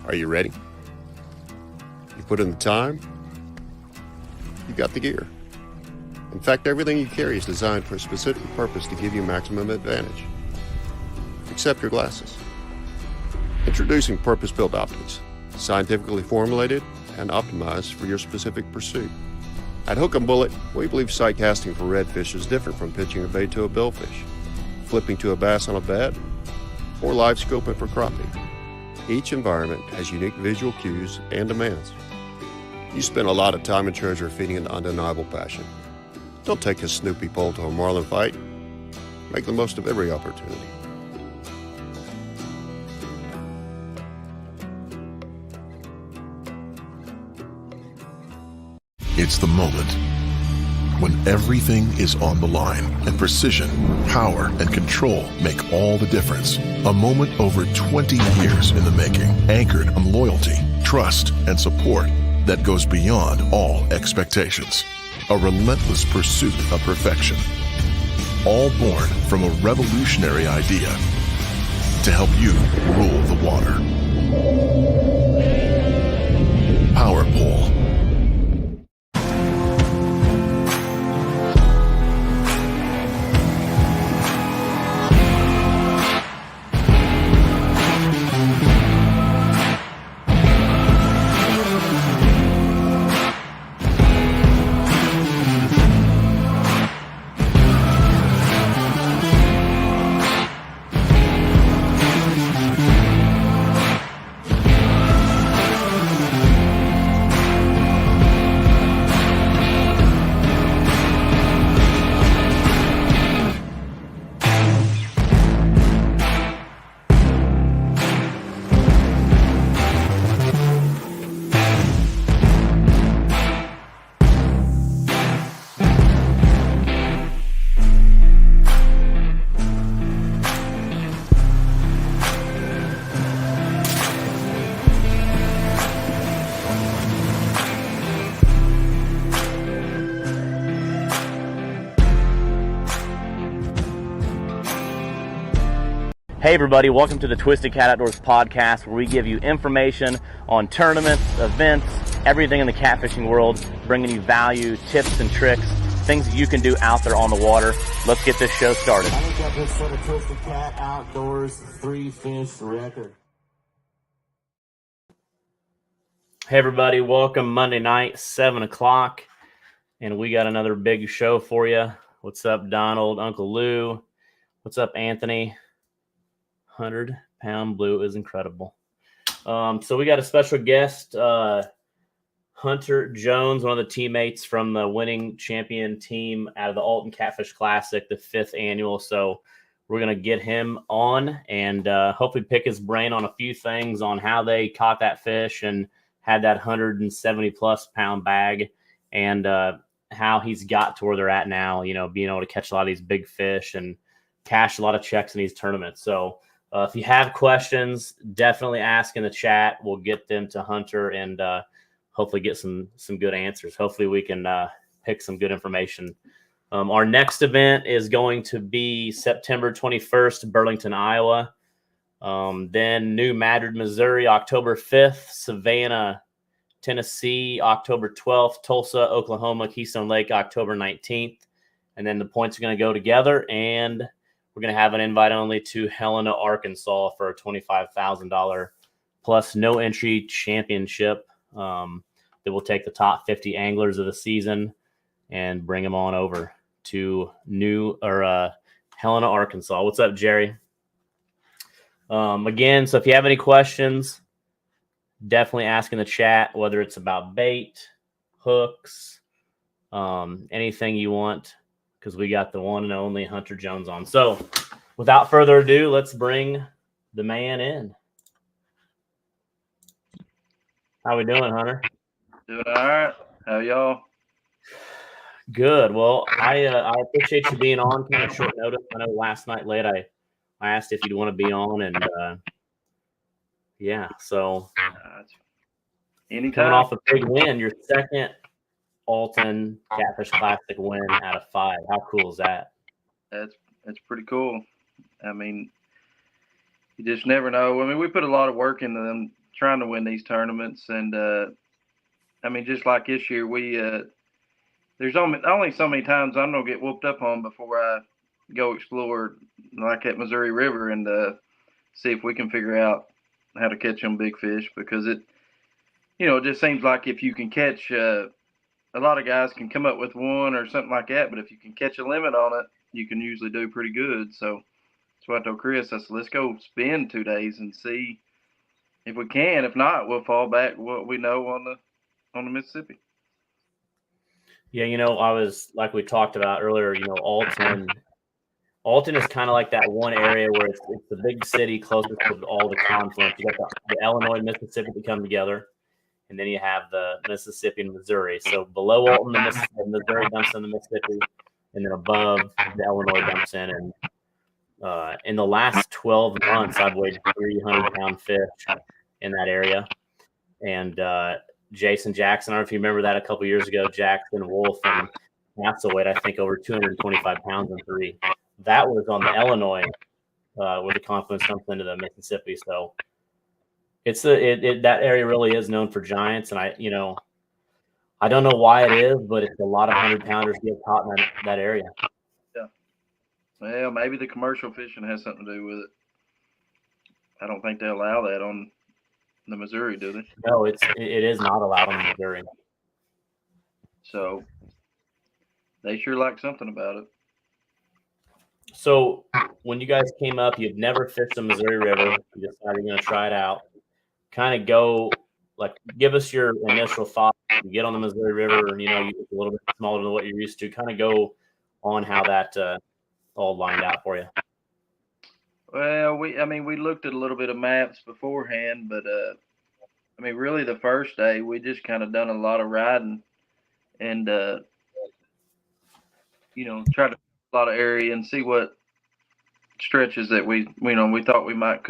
Are you ready? You put in the time, you got the gear. In fact, everything you carry is designed for a specific purpose to give you maximum advantage. Except your glasses. Introducing purpose-built optics, scientifically formulated and optimized for your specific pursuit. At Hook 'em Bullet, we believe sight casting for redfish is different from pitching a bait to a billfish, flipping to a bass on a bed, or live scoping for crappie. Each environment has unique visual cues and demands. You spend a lot of time and treasure feeding an undeniable passion. Don't take a Snoopy pole to a marlin fight. Make the most of every opportunity. It's the moment when everything is on the line and precision, power, and control make all the difference. A moment over 20 years in the making, anchored on loyalty, trust, and support that goes beyond all expectations. A relentless pursuit of perfection. All born from a revolutionary idea to help you rule the water. Power Pole. Hey everybody, welcome to the Twisted Cat Outdoors podcast, where we give you information on tournaments, events, everything in the catfishing world, bringing you value, tips and tricks, things that you can do out there on the water. Let's get this show started. I look at this for the Twisted Cat Outdoors 3-fish record. Hey everybody, welcome Monday night, 7 o'clock, and we got another big show for you. What's up, Donald, Uncle Lou? What's up, Anthony? 100-pound blue is incredible. So we got a special guest, Hunter Jones, one of the teammates from the winning champion team out of the Alton Catfish Classic, the 5th annual. So we're going to get him on and hopefully pick his brain on a few things on how they caught that fish and had that 170-plus pound bag, and how he's got to where they're at now, you know, being able to catch a lot of these big fish and cash a lot of checks in these tournaments. So if you have questions, definitely ask in the chat. We'll get them to Hunter and hopefully get some good answers. Hopefully we can pick some good information. Our next event is going to be September 21st, Burlington, Iowa. Then New Madrid, Missouri, October 5th. Savannah, Tennessee, October 12th. Tulsa, Oklahoma, Keystone Lake, October 19th. And then the points are going to go together, and we're going to have an invite only to Helena, Arkansas for a $25,000 plus no entry championship. That will take the top 50 anglers of the season and bring them on over to Helena, Arkansas. What's up, Jerry? Again, so if you have any questions, definitely ask in the chat, whether it's about bait, hooks, anything you want, because we got the one and only Hunter Jones on. So without further ado, let's bring the man in. How we doing, Hunter? Doing all right. How y'all? Good. Well, I appreciate you being on kind of short notice. I know last night late I asked if you'd want to be on, and yeah, so Anytime. coming off a big win, your second Alton Catfish Classic win out of 5. How cool is that? That's pretty cool. I mean, you just never know. I mean, we put a lot of work into them trying to win these tournaments, and I mean, just like this year, we there's only so many times I'm gonna get whooped up on before I go explore like at Missouri River and see if we can figure out how to catch them big fish, because it just seems like if you can catch a lot of guys can come up with one or something like that, but if you can catch a limit on it, you can usually do pretty good. So that's what I told Chris. I said, let's go spend 2 days and see if we can. If not, we'll fall back what we know on the Mississippi. Yeah, I was like we talked about earlier. Alton is kind of like that one area where it's the big city closest to all the confluence. You got the Illinois and Mississippi that come together, and then you have the Mississippi and Missouri. So below Alton, the Missouri dumps in the Mississippi, and then above the Illinois dumps in. And in the last 12 months, I've weighed 300-pound fish in that area. And Jason Jackson, I don't know if you remember that a couple years ago, Jackson, Wolf, and Hassel I think over 225 pounds in 3. That was on the Illinois where the confluence dumps into the Mississippi. So it's that area really is known for giants. And I don't know why it is, but it's a lot of 100-pounders get caught in that area. Yeah. Well, maybe the commercial fishing has something to do with it. I don't think they allow that on the Missouri, do they? No, it is not allowed on the Missouri. So they sure like something about it. So when you guys came up, you'd never fished the Missouri River. You decided you're going to try it out. Kind of give us your initial thoughts. You get on the Missouri River, and you're a little bit smaller than what you're used to. Kind of go on how that all lined out for you. Well, we looked at a little bit of maps beforehand, but really the first day we just kind of done a lot of riding and try to a lot of area and see what stretches that we thought we might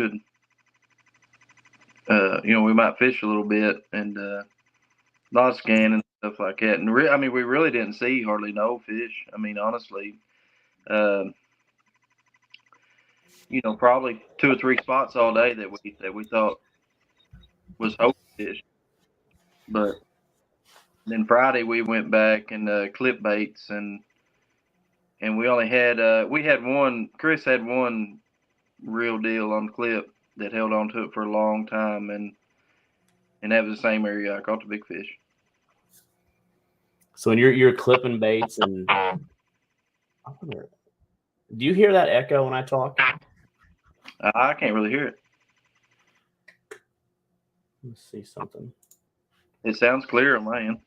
we might fish a little bit, and a lot of scanning and stuff like that. And we really didn't see hardly no fish. Honestly, probably 2 or 3 spots all day that we thought was hope fish. But then Friday we went back and clip baits, and we only had Chris had one real deal on clip that held on to it for a long time, and that was the same area I caught the big fish. So when you're clipping baits, and do you hear that echo when I talk? I can't really hear it. Let's see something. It sounds clear on my end.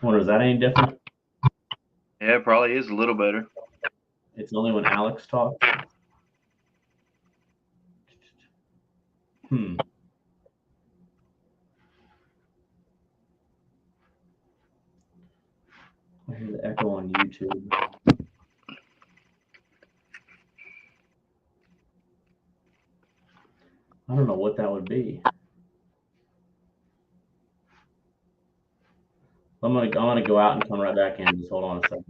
I wonder, is that any different? Yeah, it probably is a little better. It's only when Alex talks. I hear the echo on YouTube. I don't know what that would be. I'm gonna go out and come right back in. Just hold on a second.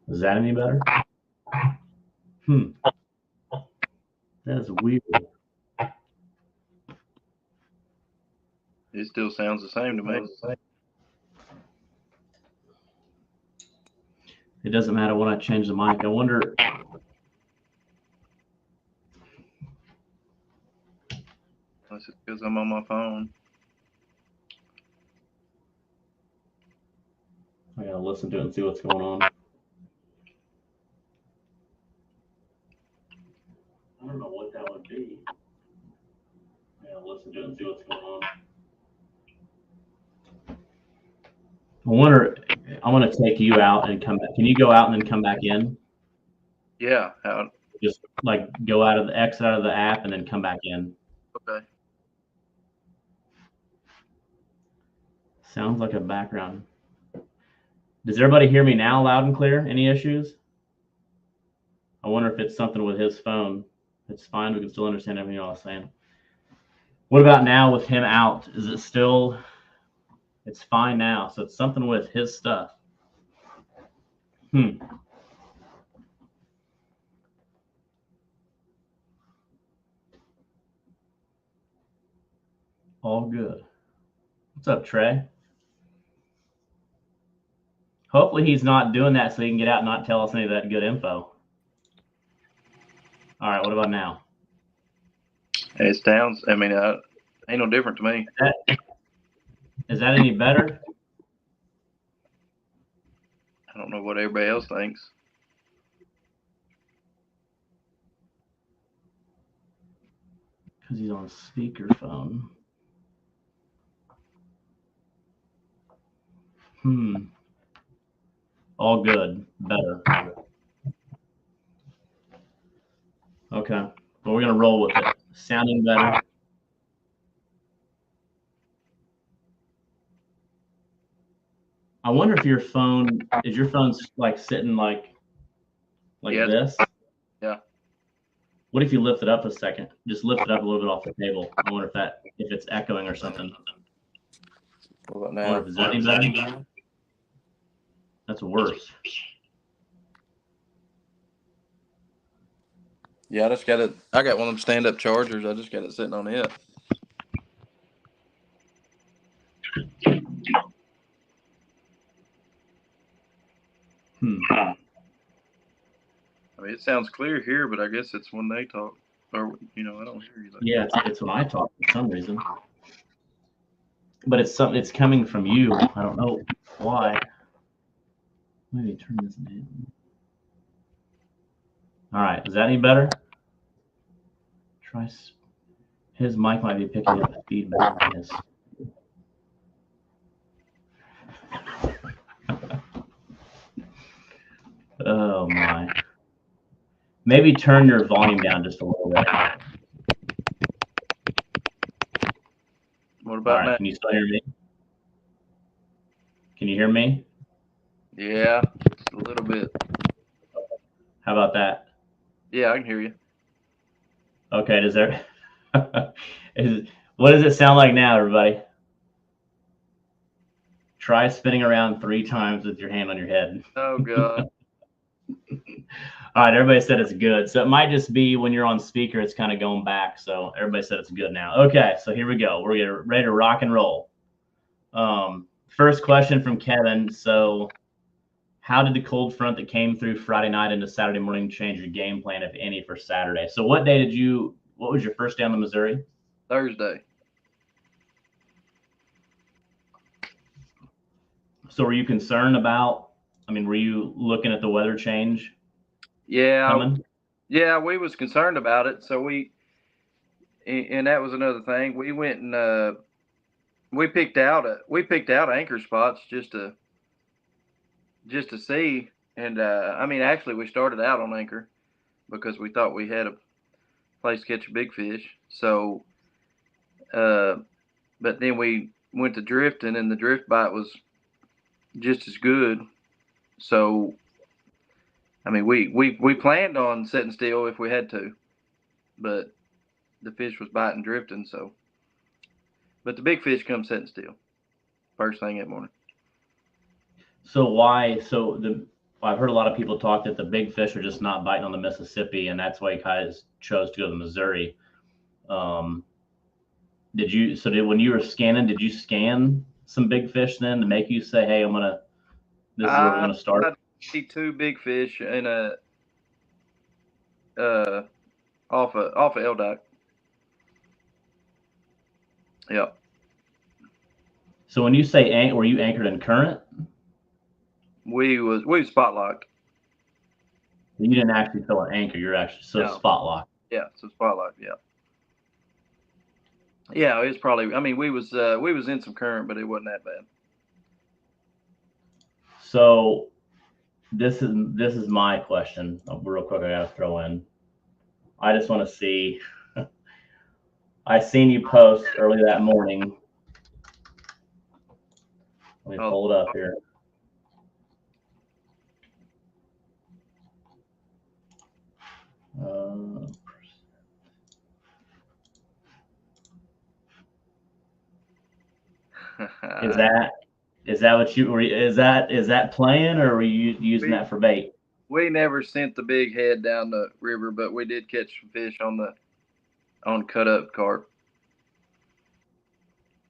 Is that any better? That's weird. It still sounds the same to me. It doesn't matter when I change the mic. I wonder. Unless it's because I'm on my phone. I gotta listen to it and see what's going on. I don't know what that would be. I gotta listen to it and see what's going on. I wonder. I'm gonna take you out and come back. Can you go out and then come back in? Yeah. Just like go exit out of the app and then come back in. Okay. Sounds like a background. Does everybody hear me now loud and clear? Any issues? I wonder if it's something with his phone. It's fine. We can still understand everything y'all are saying. What about now with him out? Is it still? It's fine now. So it's something with his stuff. All good. What's up, Trey? Hopefully he's not doing that so he can get out and not tell us any of that good info. All right, what about now? It sounds, I mean, ain't no different to me. Is that any better? I don't know what everybody else thinks. Because he's on speakerphone. All good. Better. Okay. Well, we're going to roll with it. Sounding better. I wonder if your phone, is your phone like sitting like Yeah. this? Yeah. What if you lift it up a second? Just lift it up a little bit off the table. I wonder if it's echoing or something. What about I now? wonder if it's any better. That's worse. Yeah, I just got it. I got one of them stand-up chargers. I just got it sitting on it. I mean, it sounds clear here, but I guess it's when they talk, or I don't hear you. Yeah, it's when I talk for some reason. But it's coming from you. I don't know why. Maybe turn this down. All right, is that any better? Try. His mic might be picking up feedback. Yes. Oh my. Maybe turn your volume down just a little bit. What about now? Can you still hear me? Can you hear me? Yeah, just a little bit. How about that? Yeah, I can hear you. Okay, what does it sound like now, everybody? Try spinning around 3 times with your hand on your head. Oh, God. All right, everybody said it's good. So it might just be when you're on speaker, it's kind of going back. So everybody said it's good now. Okay, so here we go. We're getting ready to rock and roll. First question from Kevin. So how did the cold front that came through Friday night into Saturday morning change your game plan, if any, for Saturday? So what was your first day on the Missouri? Thursday. So were you concerned about, were you looking at the weather change? Yeah. Coming? Yeah, we was concerned about it. So and that was another thing. We went and we picked out anchor spots just to see. And actually we started out on anchor because we thought we had a place to catch a big fish. So, but then we went to drifting, and the drift bite was just as good. So, we planned on setting still if we had to, but the fish was biting drifting. So, but the big fish come setting still first thing that morning. So why? I've heard a lot of people talk that the big fish are just not biting on the Mississippi, and that's why you guys chose to go to the Missouri. When you were scanning, did you scan some big fish then to make you say, "Hey, this is where we're gonna start"? I see 2 big fish in off of LDOC. Yep. So when you say were you anchored in current? We was spot locked. You didn't actually fill an anchor. You're actually spot locked. Yeah, so spot locked. Yeah. Yeah, it was probably. We was in some current, but it wasn't that bad. So this is my question. Real quick, I gotta throw in. I just want to see. I seen you post early that morning. Let me pull it up here. Is that what you were? Is that playing, or were you using that for bait? We never sent the big head down the river, but we did catch some fish on cut up carp.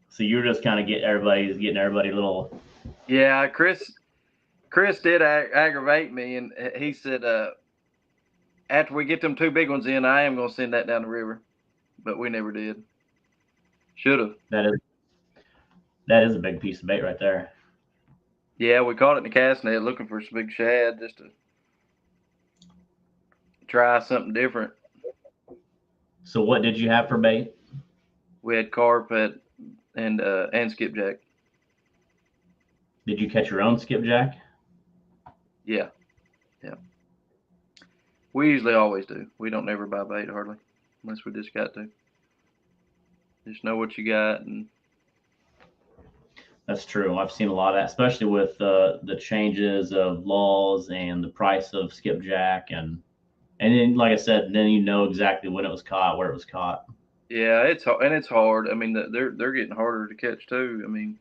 So you're just kind of getting everybody little. Yeah, Chris did aggravate me, and he said, after we get them 2 big ones in, I am going to send that down the river, but we never did. Should have. That is a big piece of bait right there. Yeah, we caught it in the cast net looking for some big shad just to try something different. So what did you have for bait? We had carp and skipjack. Did you catch your own skipjack? Yeah. We usually always do. We don't never buy bait hardly, unless we just got to. Just know what you got. And that's true. I've seen a lot of that, especially with the changes of laws and the price of skipjack, and then, like I said, then you know exactly when it was caught, where it was caught. Yeah, it's hard. I mean, they're getting harder to catch too. I mean,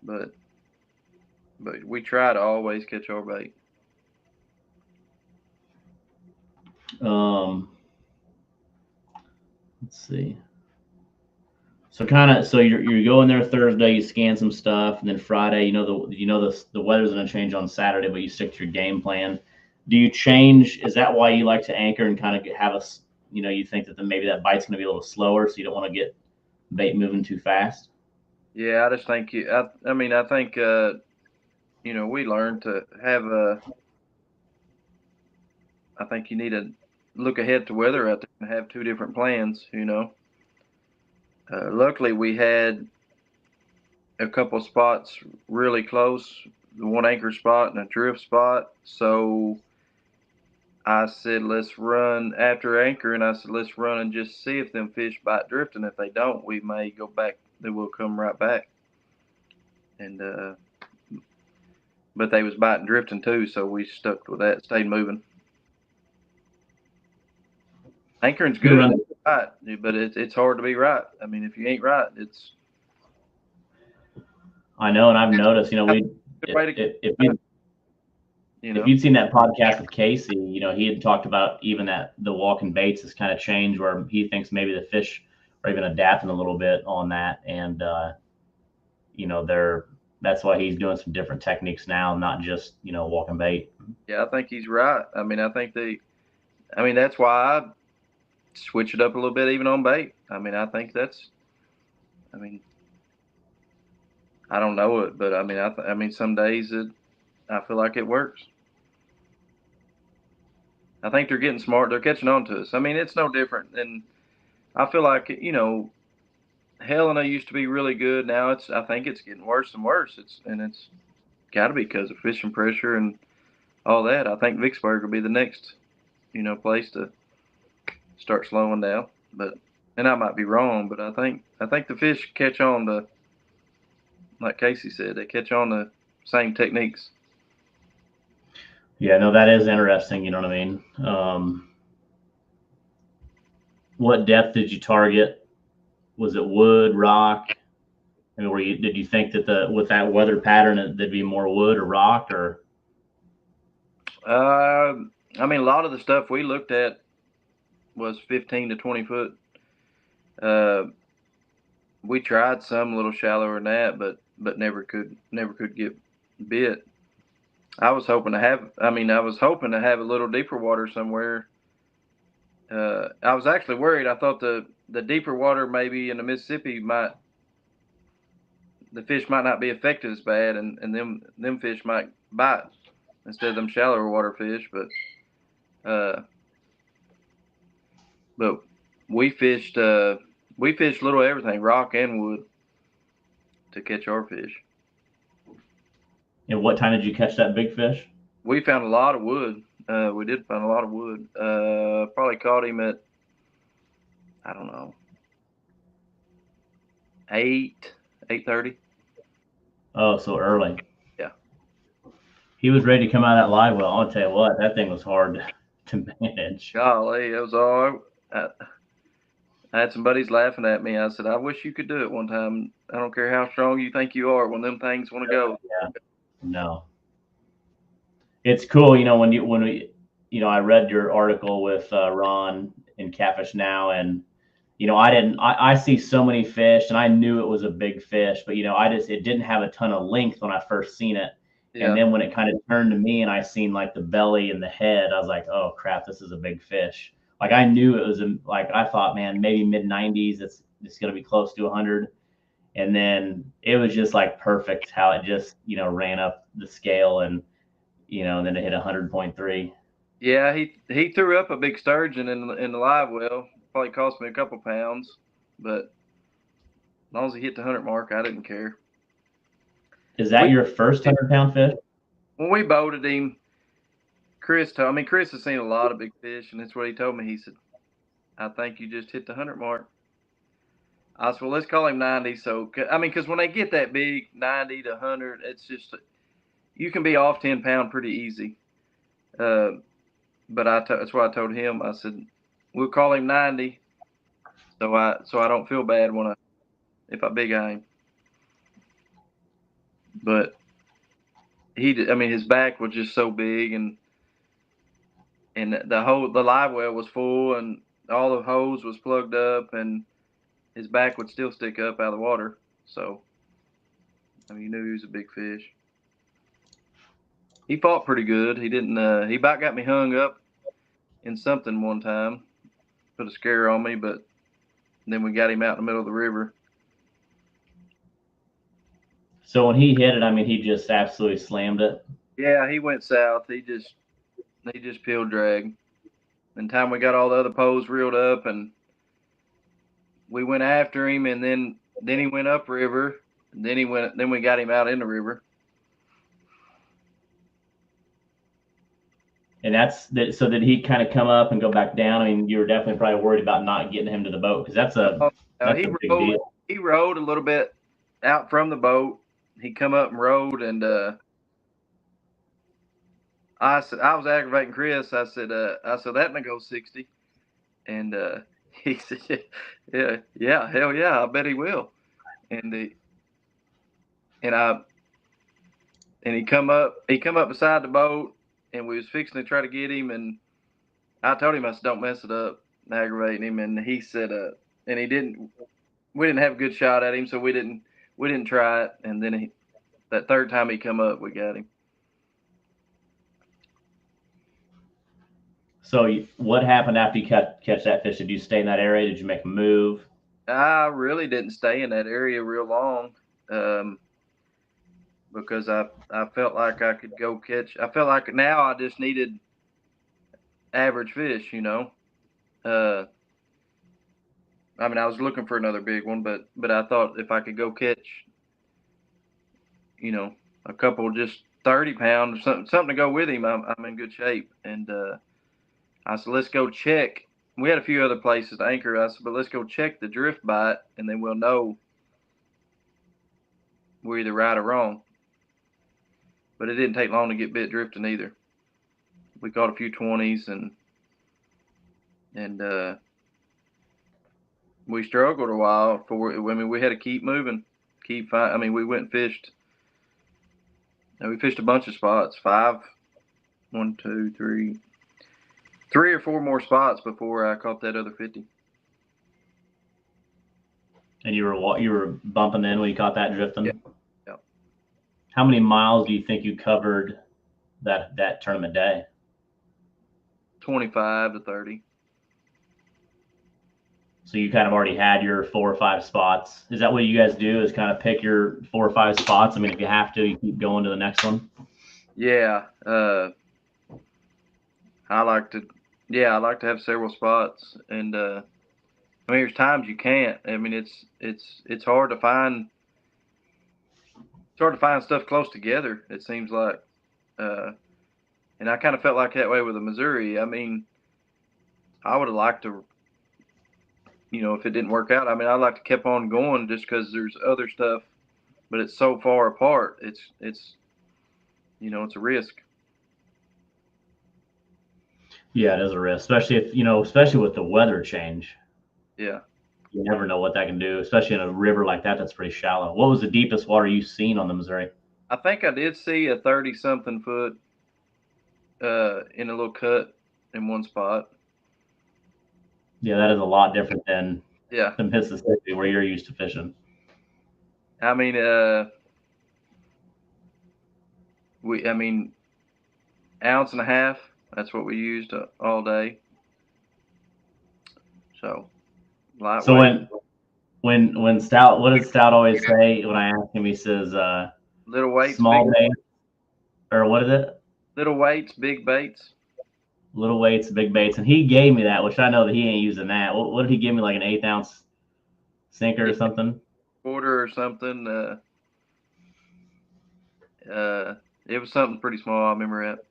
but we try to always catch our bait. Let's see. So you're going there Thursday, you scan some stuff, and then Friday, the weather's going to change on Saturday, but you stick to your game plan. Do you change? Is that why you like to anchor and kind of have you think that maybe that bite's going to be a little slower, so you don't want to get bait moving too fast? Yeah, I just think I think we learned to have I think you need to look ahead to weather out there and have 2 different plans. Luckily, we had a couple spots really close, the 1 anchor spot and a drift spot. So I said, let's run after anchor, and I said, let's run and just see if them fish bite drifting. If they don't, we may go back. Then we'll come right back. And but they was biting drifting too, so we stuck with that, stayed moving. Anchoring's good, right, but it's hard to be right. I mean, if you ain't right, it's. I know, and I've noticed. If you'd seen that podcast with Casey, he had talked about even that the walking baits has kind of changed, where he thinks maybe the fish are even adapting a little bit on that, and that's why he's doing some different techniques now, not just walking bait. Yeah, I think he's right. I mean, that's why I switch it up a little bit even on bait. I mean, I think I don't know it, but I mean, some days I feel like it works. I think they're getting smart. They're catching on to us. I mean, it's no different than, I feel like, Helena used to be really good. Now I think it's getting worse and worse. It's got to be because of fishing pressure and all that. I think Vicksburg will be the next, place to start slowing down. And I might be wrong, but I think the fish catch on to, like Casey said, they catch on the same techniques. Yeah, no, that is interesting. You know what I mean? What depth did you target? Was it wood, rock? I mean, did you think that with that weather pattern, there'd be more wood or rock, or? I mean, a lot of the stuff we looked at was 15 to 20 foot. We tried some a little shallower than that, but never could get bit. I was hoping to have a little deeper water somewhere. I was actually worried. I thought the deeper water, maybe in the Mississippi, the fish might not be affected as bad, and them fish might bite instead of them shallower water fish. But we fished little everything, rock and wood, to catch our fish. And what time did you catch that big fish? We found a lot of wood. We did find a lot of wood. Probably caught him at, I don't know, 8:30. Oh, so early. Yeah. He was ready to come out of that live well. I'll tell you what, that thing was hard to manage. Golly, it was all. I had some buddies laughing at me. I said, I wish you could do it one time. I don't care how strong you think you are. When them things want to go. Yeah. No. It's cool, when we, I read your article with Ron in Catfish Now, and I see so many fish, and I knew it was a big fish, but it didn't have a ton of length when I first seen it. Yeah. And then when it kind of turned to me and I seen like the belly and the head, I was like, oh crap, this is a big fish. Like I knew it was like I thought, man, maybe mid 90s. It's gonna be close to 100. And then it was just like perfect how it just ran up the scale, and then it hit 100.3. Yeah, he threw up a big sturgeon in the live well. Probably cost me a couple pounds, but as long as he hit the 100 mark, I didn't care. Is that your first 100-pound fish? When we boated him, Chris has seen a lot of big fish, and that's what he told me. He said, I think you just hit the 100 mark. I said, well, let's call him 90. So, because when they get that big, 90 to 100, it's just, you can be off 10 pound pretty easy. But that's why I told him, I said, we'll call him 90. So I don't feel bad if I big eye him. But his back was just so big, and the live well was full, and all the hose was plugged up, and his back would still stick up out of the water. So, you knew he was a big fish. He fought pretty good. He didn't. He about got me hung up in something one time, put a scare on me, but then we got him out in the middle of the river. So when he hit it, he just absolutely slammed it. Yeah, he went south. He just peeled drag. And time we got all the other poles reeled up, and we went after him, and then he went upriver. Then we got him out in the river. And so did he kind of come up and go back down? You were definitely probably worried about not getting him to the boat, because that's a big deal. He rode a little bit out from the boat. He come up and rode, and I was aggravating Chris. I said that may go 60, and he said, yeah, hell yeah, I bet he will. And he come up beside the boat, and we was fixing to try to get him, and I told him, I said, don't mess it up, aggravating him, and he said, and he didn't. We didn't have a good shot at him, so we didn't try it, and then that third time he come up, we got him. So what happened after you catch that fish? Did you stay in that area? Did you make a move? I really didn't stay in that area real long, because I felt like I could go catch. I felt like now I just needed average fish, I was looking for another big one, but I thought if I could go catch, a couple just 30 pounds, something to go with him, I'm in good shape. And I said, let's go check. We had a few other places to anchor. I said, but let's go check the drift bite, and then we'll know we're either right or wrong. But it didn't take long to get bit drifting either. We caught a few 20s, and we struggled a while we had to keep moving, keep finding. We went and fished. And we fished a bunch of spots, 3 or 4 more spots before I caught that other 50. And you were bumping in when you caught that drifting? Yeah. How many miles do you think you covered that tournament day? 25 to 30. So you kind of already had your 4 or 5 spots. Is that what you guys do, is kind of pick your 4 or 5 spots? If you have to, you keep going to the next one? Yeah. I like to have several spots. And there's times you can't. It's hard to find. It's hard to find stuff close together, it seems like. And I kind of felt like that way with the Missouri. I would have liked to if it didn't work out, I mean, I'd like to keep on going just because there's other stuff, but it's so far apart. It's it's a risk. Yeah, it is a risk, especially if especially with the weather change. Yeah. You never know what that can do, especially in a river like that that's pretty shallow. What was the deepest water you've seen on the Missouri? I think I did see a 30-something foot in a little cut in one spot. Yeah, that is a lot different than Yeah. the Mississippi where you're used to fishing. I mean, ounce and a half. That's what we used all day. So lightweight. So when Stout, what does Stout always say when I ask him? He says, little weights, small bait, or what is it? Little weights, big baits. Little weights, big baits, and he gave me that, which I know that he ain't using that. What did he give me? Like an 1/8 ounce sinker or something? Quarter or something. It was something pretty small. I remember it.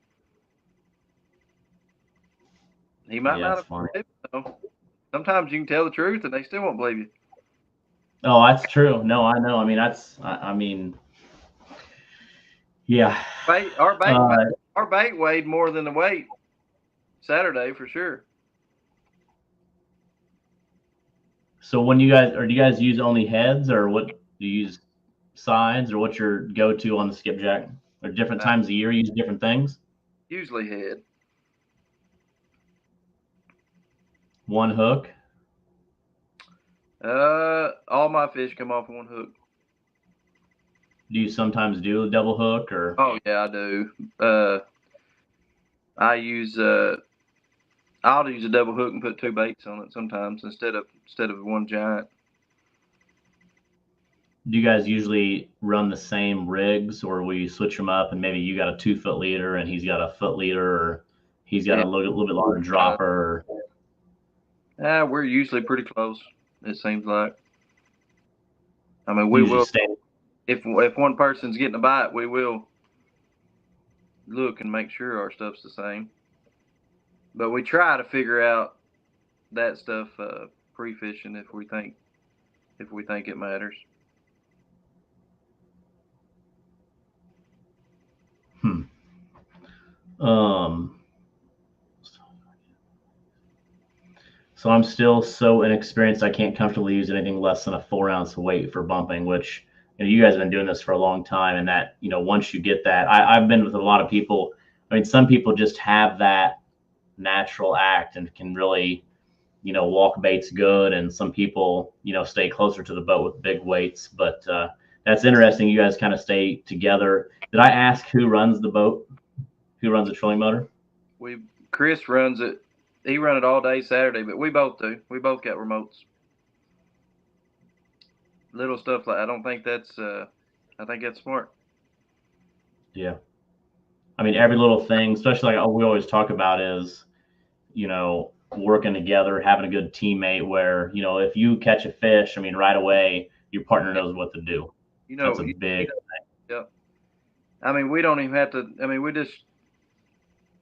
He might not have believed it, though. Sometimes you can tell the truth and they still won't believe you. Oh, that's true. No, I know. I mean, I mean, yeah. Our bait weighed more than the weight Saturday for sure. So when do you guys use only heads, or what do you use, sides, or what's your go-to on the skipjack? Or different times of year you use different things? Usually head. One hook? All my fish come off one hook. Do you sometimes do a double hook, or? Oh yeah, I do. I'll use a double hook and put 2 baits on it sometimes instead of one giant. Do you guys usually run the same rigs, or will you switch them up and maybe you got a 2-foot leader and he's got a foot leader, or he's got a little bit longer dropper? We're usually pretty close, it seems like. I mean, we Usually will if one person's getting a bite, we will look and make sure our stuff's the same. But we try to figure out that stuff pre-fishing if we think it matters. So I'm still so inexperienced I can't comfortably use anything less than a 4-ounce weight for bumping, which you guys have been doing this for a long time, and that once you get that, I've been with a lot of people. I mean, some people just have that natural act and can really walk baits good, and some people stay closer to the boat with big weights. But that's interesting. You guys kind of stay together. Did I ask who runs the boat? Who runs the trolling motor? Chris runs it. He run it all day Saturday, but we both do. We both got remotes. Little stuff like I think that's smart. Yeah. I mean, every little thing, especially like we always talk about is, working together, having a good teammate where, if you catch a fish, I mean, right away, your partner knows what to do. That's a big thing. Yeah. I mean, we don't even have to, I mean,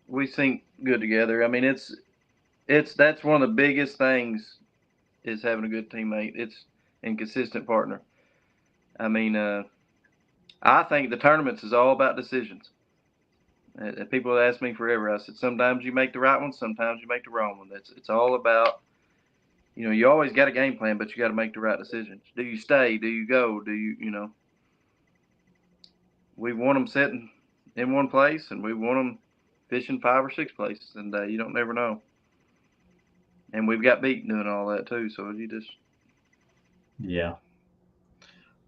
we sync good together. I mean, that's one of the biggest things is having a good teammate. And consistent partner. I mean, I think the tournaments is all about decisions. People ask me forever. I said, sometimes you make the right one, sometimes you make the wrong one. It's all about, you always got a game plan, but you got to make the right decisions. Do you stay? Do you go? Do you, we want them sitting in one place, and we want them fishing 5 or 6 places, and you don't never know. And we've got beat doing all that too, so you just. Yeah.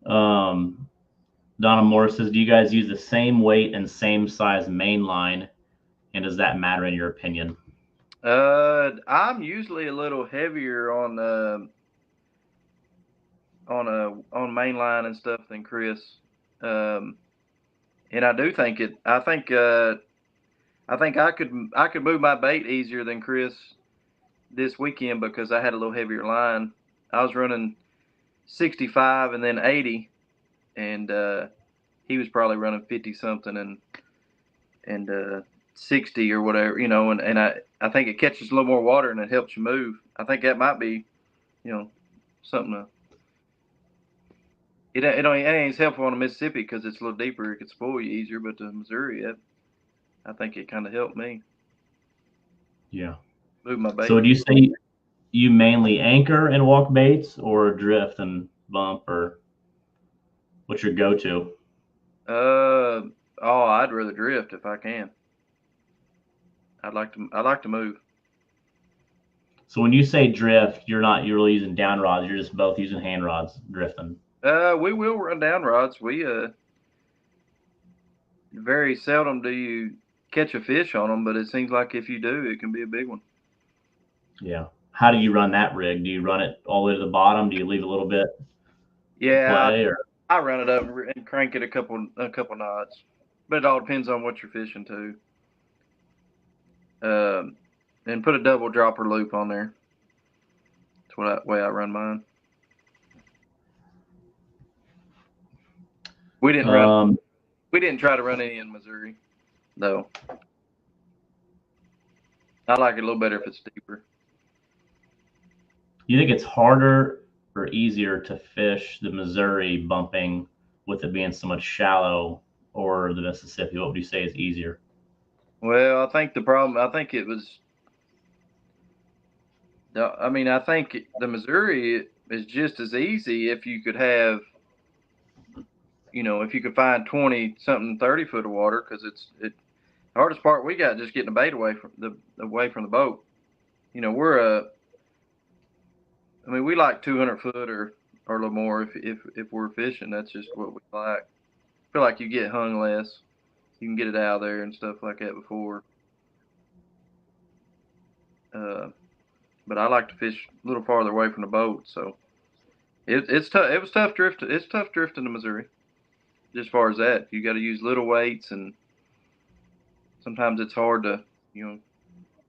Donna Moore says, do you guys use the same weight and same size main line? And does that matter in your opinion? I'm usually a little heavier on main line and stuff than Chris. And I do think I think I could move my bait easier than Chris this weekend because I had a little heavier line. I was running 65 and then 80, and he was probably running 50 something and 60 or whatever, and I think it catches a little more water and it helps you move. I think that might be, something to. It ain't as helpful on the Mississippi because it's a little deeper. It could spoil you easier, but the Missouri, I think it kind of helped me Yeah. move my bait. So would you say you mainly anchor and walk baits, or drift and bump, or what's your go-to? I'd rather drift if I can. I like to move. So when you say drift, you're really using down rods. You're just both using hand rods drifting. We will run down rods. We very seldom do you catch a fish on them, but it seems like if you do, it can be a big one. Yeah. How do you run that rig? Do you run it all the way to the bottom? Do you leave a little bit? Yeah, Play, or? I run it up and crank it a couple knots, but it all depends on what you're fishing too. And put a double dropper loop on there. That's way I run mine. We didn't run. We didn't try to run any in Missouri, though. I like it a little better if it's deeper. You think it's harder or easier to fish the Missouri bumping with it being so much shallow, or the Mississippi? What would you say is easier? Well, I think it was. I think the Missouri is just as easy if you could have, if you could find 20-something 30-foot of water, because the hardest part we got just getting the bait away from the boat. We like 200 foot or a little more if we're fishing. That's just what we like. I feel like you get hung less. You can get it out of there and stuff like that before. But I like to fish a little farther away from the boat, so it's tough. It was tough drifting. It's tough drifting to Missouri. Just as far as that, you got to use little weights, and sometimes it's hard to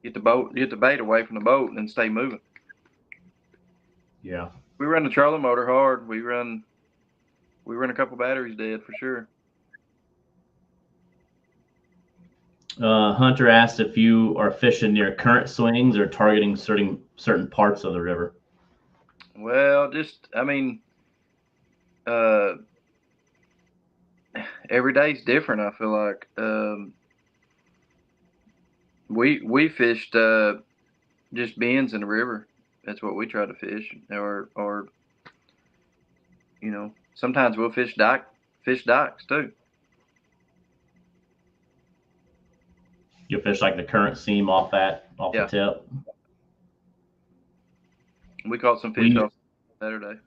get the bait away from the boat and stay moving. Yeah, we run the trolling motor hard. We run a couple batteries dead for sure. Hunter asked if you are fishing near current swings or targeting certain parts of the river. Well, every day's different. I feel like we fished just bends in the river. That's what we try to fish, or sometimes we'll fish dikes too. You'll fish like the current seam off the tip. We caught some fish off Saturday.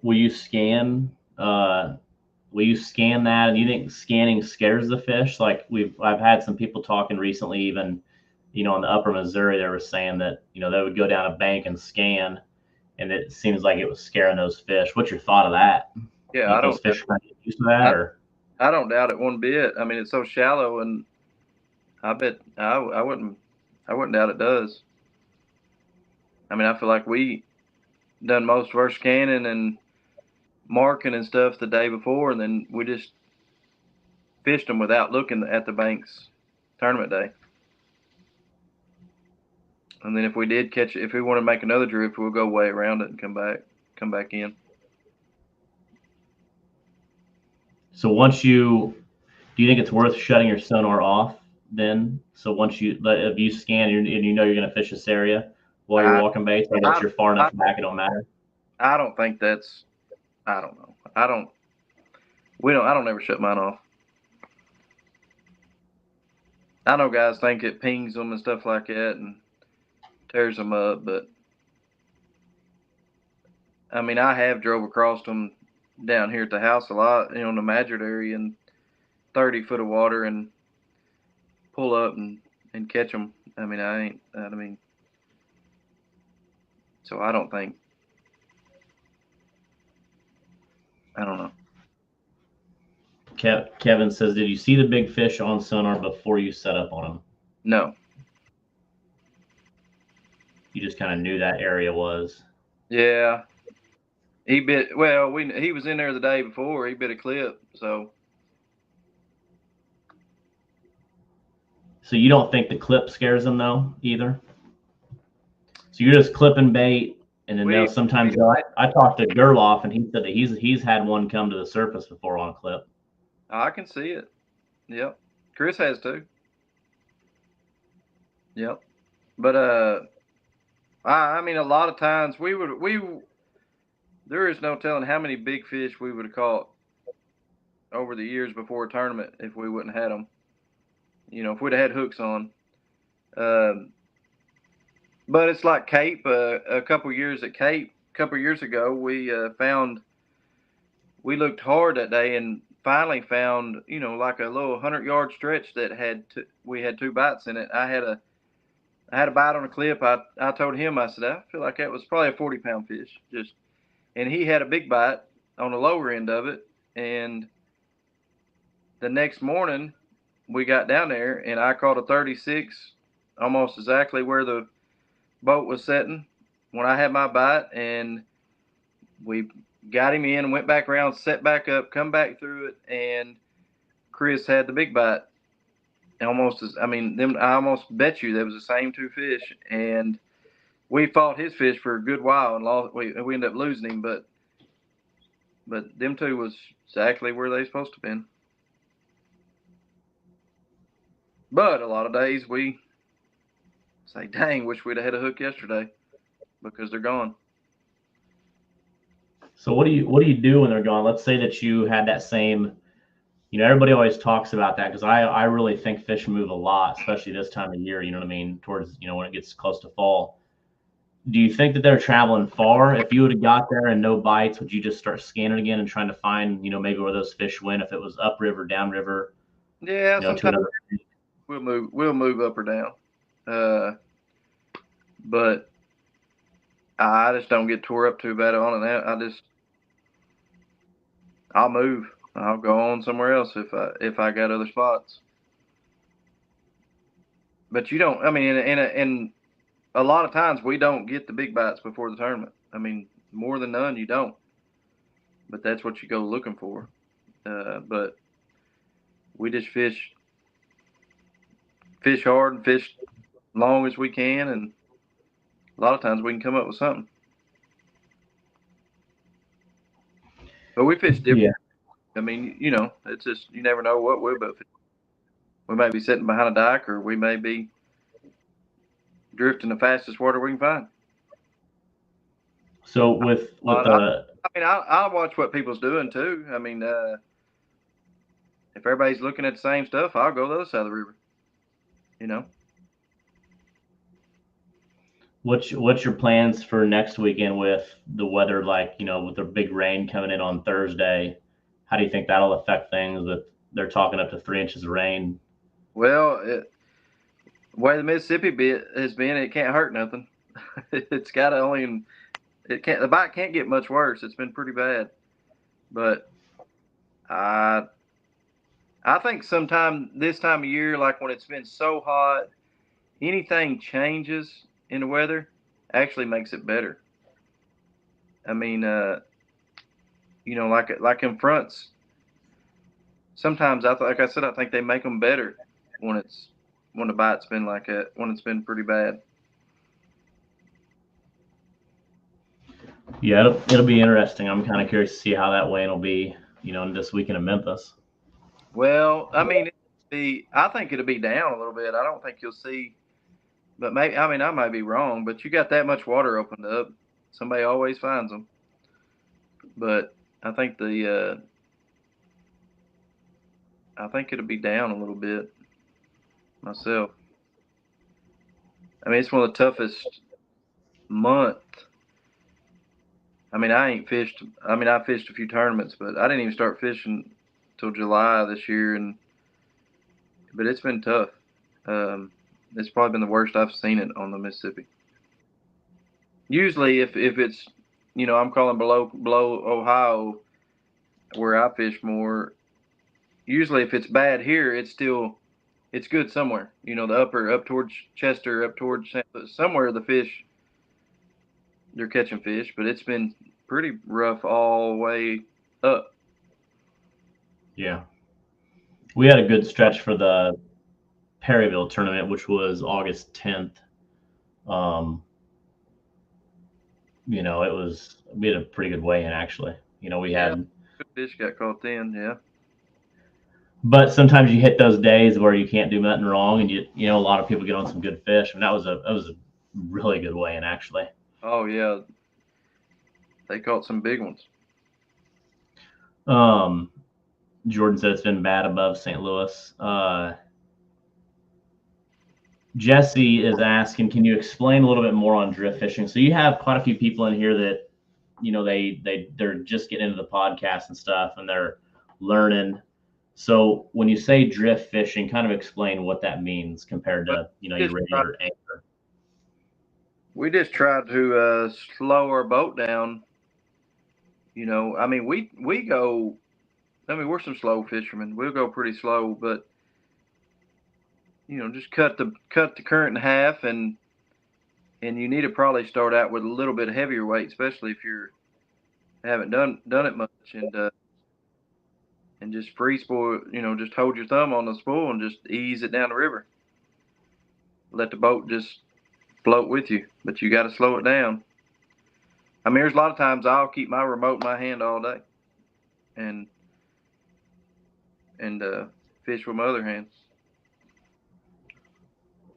Will you scan that? And you think scanning scares the fish? Like I've had some people talking recently, even in the upper Missouri, they were saying that they would go down a bank and scan, and it seems like it was scaring those fish. What's your thought of that? Yeah, I don't. Those fish are get used to that, or I don't doubt it one bit. It's so shallow, and I bet I wouldn't doubt it does. I feel like we done most of our scanning and marking and stuff the day before, and then we just fished them without looking at the banks tournament day. And then if we did catch it, if we want to make another drift, we'll go way around it and come back in. So do you think it's worth shutting your sonar off then? So if you scan and you're going to fish this area while you're walking baits, or that you're far enough back, it don't matter? I don't think that's. I don't know. I don't ever shut mine off. I know guys think it pings them and stuff like that and tears them up, but I have drove across them down here at the house a lot, in the Madrid area, and 30 foot of water, and pull up and catch them. So I don't think. I don't know. Kevin says, did you see the big fish on sonar before you set up on them? No. You just kind of knew that area was. Yeah. He was in there the day before. He bit a clip, so. So you don't think the clip scares them though, either? So you're just clipping bait And then they'll sometimes I talked to Gerloff, and he said that he's had one come to the surface before on a clip. I can see it. Yep. Chris has too. Yep. But I mean, a lot of times there is no telling how many big fish we would have caught over the years before a tournament if we wouldn't have had them. You know, if we'd have had hooks on. But it's like Cape. A couple years at Cape, a couple years ago, we looked hard that day and finally found, you know, like a little 100-yard stretch that we had 2 bites in it. I had a bite on a clip. I told him, I said, I feel like that was probably a 40-pound fish. And he had a big bite on the lower end of it. And the next morning we got down there and I caught a 36 almost exactly where the boat was setting when I had my bite, and we got him in, went back around, set back up, come back through it, and Chris had the big bite. I almost bet you that was the same 2 fish, and we fought his fish for a good while and lost. We ended up losing him, but them 2 was exactly where they supposed to have been. But a lot of days we say, dang, wish we'd have had a hook yesterday, because they're gone. So what do you do when they're gone? Let's say that you had that same, you know, everybody always talks about that, because I really think fish move a lot, especially this time of year, you know what I mean, towards, you know, when it gets close to fall. Do you think that they're traveling far? If you would have got there and no bites, would you just start scanning again and trying to find, you know, maybe where those fish went, if it was upriver, downriver? Yeah, you know, sometimes we'll move up or down. But I just don't get tore up too bad on it. I'll move. I'll go on somewhere else if I got other spots. But you don't. I mean, in a lot of times we don't get the big bites before the tournament. I mean, more than none, you don't. But that's what you go looking for. But we just fish hard and fish long as we can, and a lot of times we can come up with something. But we fish different. Yeah. I mean, you know, it's just, you never know what we'll both fish. We may be sitting behind a dike, or we may be drifting the fastest water we can find. So with I'll watch what people's doing too. I mean, if everybody's looking at the same stuff, I'll go the other side of the river. You know. What's your plans for next weekend with the weather, like, you know, with the big rain coming in on Thursday? How do you think that'll affect things? With they're talking up to 3 inches of rain. Well, the way the Mississippi bit has been, it can't hurt nothing. It's got only, the bite can't get much worse. It's been pretty bad, but I think sometime this time of year, like when it's been so hot, anything changes in the weather actually makes it better. I mean, you know, like in fronts, sometimes like I said, I think they make them better when the bite's been like that, when it's been pretty bad. Yeah, it'll be interesting. I'm kind of curious to see how that wane will be, you know, in this weekend in Memphis. Well, I mean, I think it'll be down a little bit. I don't think you'll see, but maybe, I mean, I might be wrong, but you got that much water opened up, somebody always finds them. But I think I think it'll be down a little bit myself. I mean, it's one of the toughest months. I mean, I fished a few tournaments, but I didn't even start fishing till July this year, but it's been tough. It's probably been the worst I've seen it on the Mississippi. Usually, if it's, you know, I'm calling below Ohio, where I fish more. Usually, if it's bad here, it's good somewhere. You know, up towards Chester, up towards somewhere, the fish, they're catching fish, but it's been pretty rough all the way up. Yeah. We had a good stretch for the Perryville tournament, which was August 10th. we had a pretty good weigh-in actually. We had, Good fish got caught then. Yeah. but sometimes you hit those days where you can't do nothing wrong, and a lot of people get on some good fish, and that was a really good weigh-in actually. Oh yeah. They caught some big ones. Jordan said it's been bad above St. Louis. Jesse is asking, can you explain a little bit more on drift fishing? So you have quite a few people in here that, they're just getting into the podcast and stuff, and they're learning. So when you say drift fishing, kind of explain what that means compared to, your regular anchor. We just tried to slow our boat down. We go. We're some slow fishermen. We'll go pretty slow, but just cut the current in half, and you need to probably start out with a little bit heavier weight, especially if you haven't done it much, and just free spool. Just hold your thumb on the spool and just ease it down the river. Let the boat just float with you, but you got to slow it down. There's a lot of times I'll keep my remote in my hand all day, and fish with my other hand.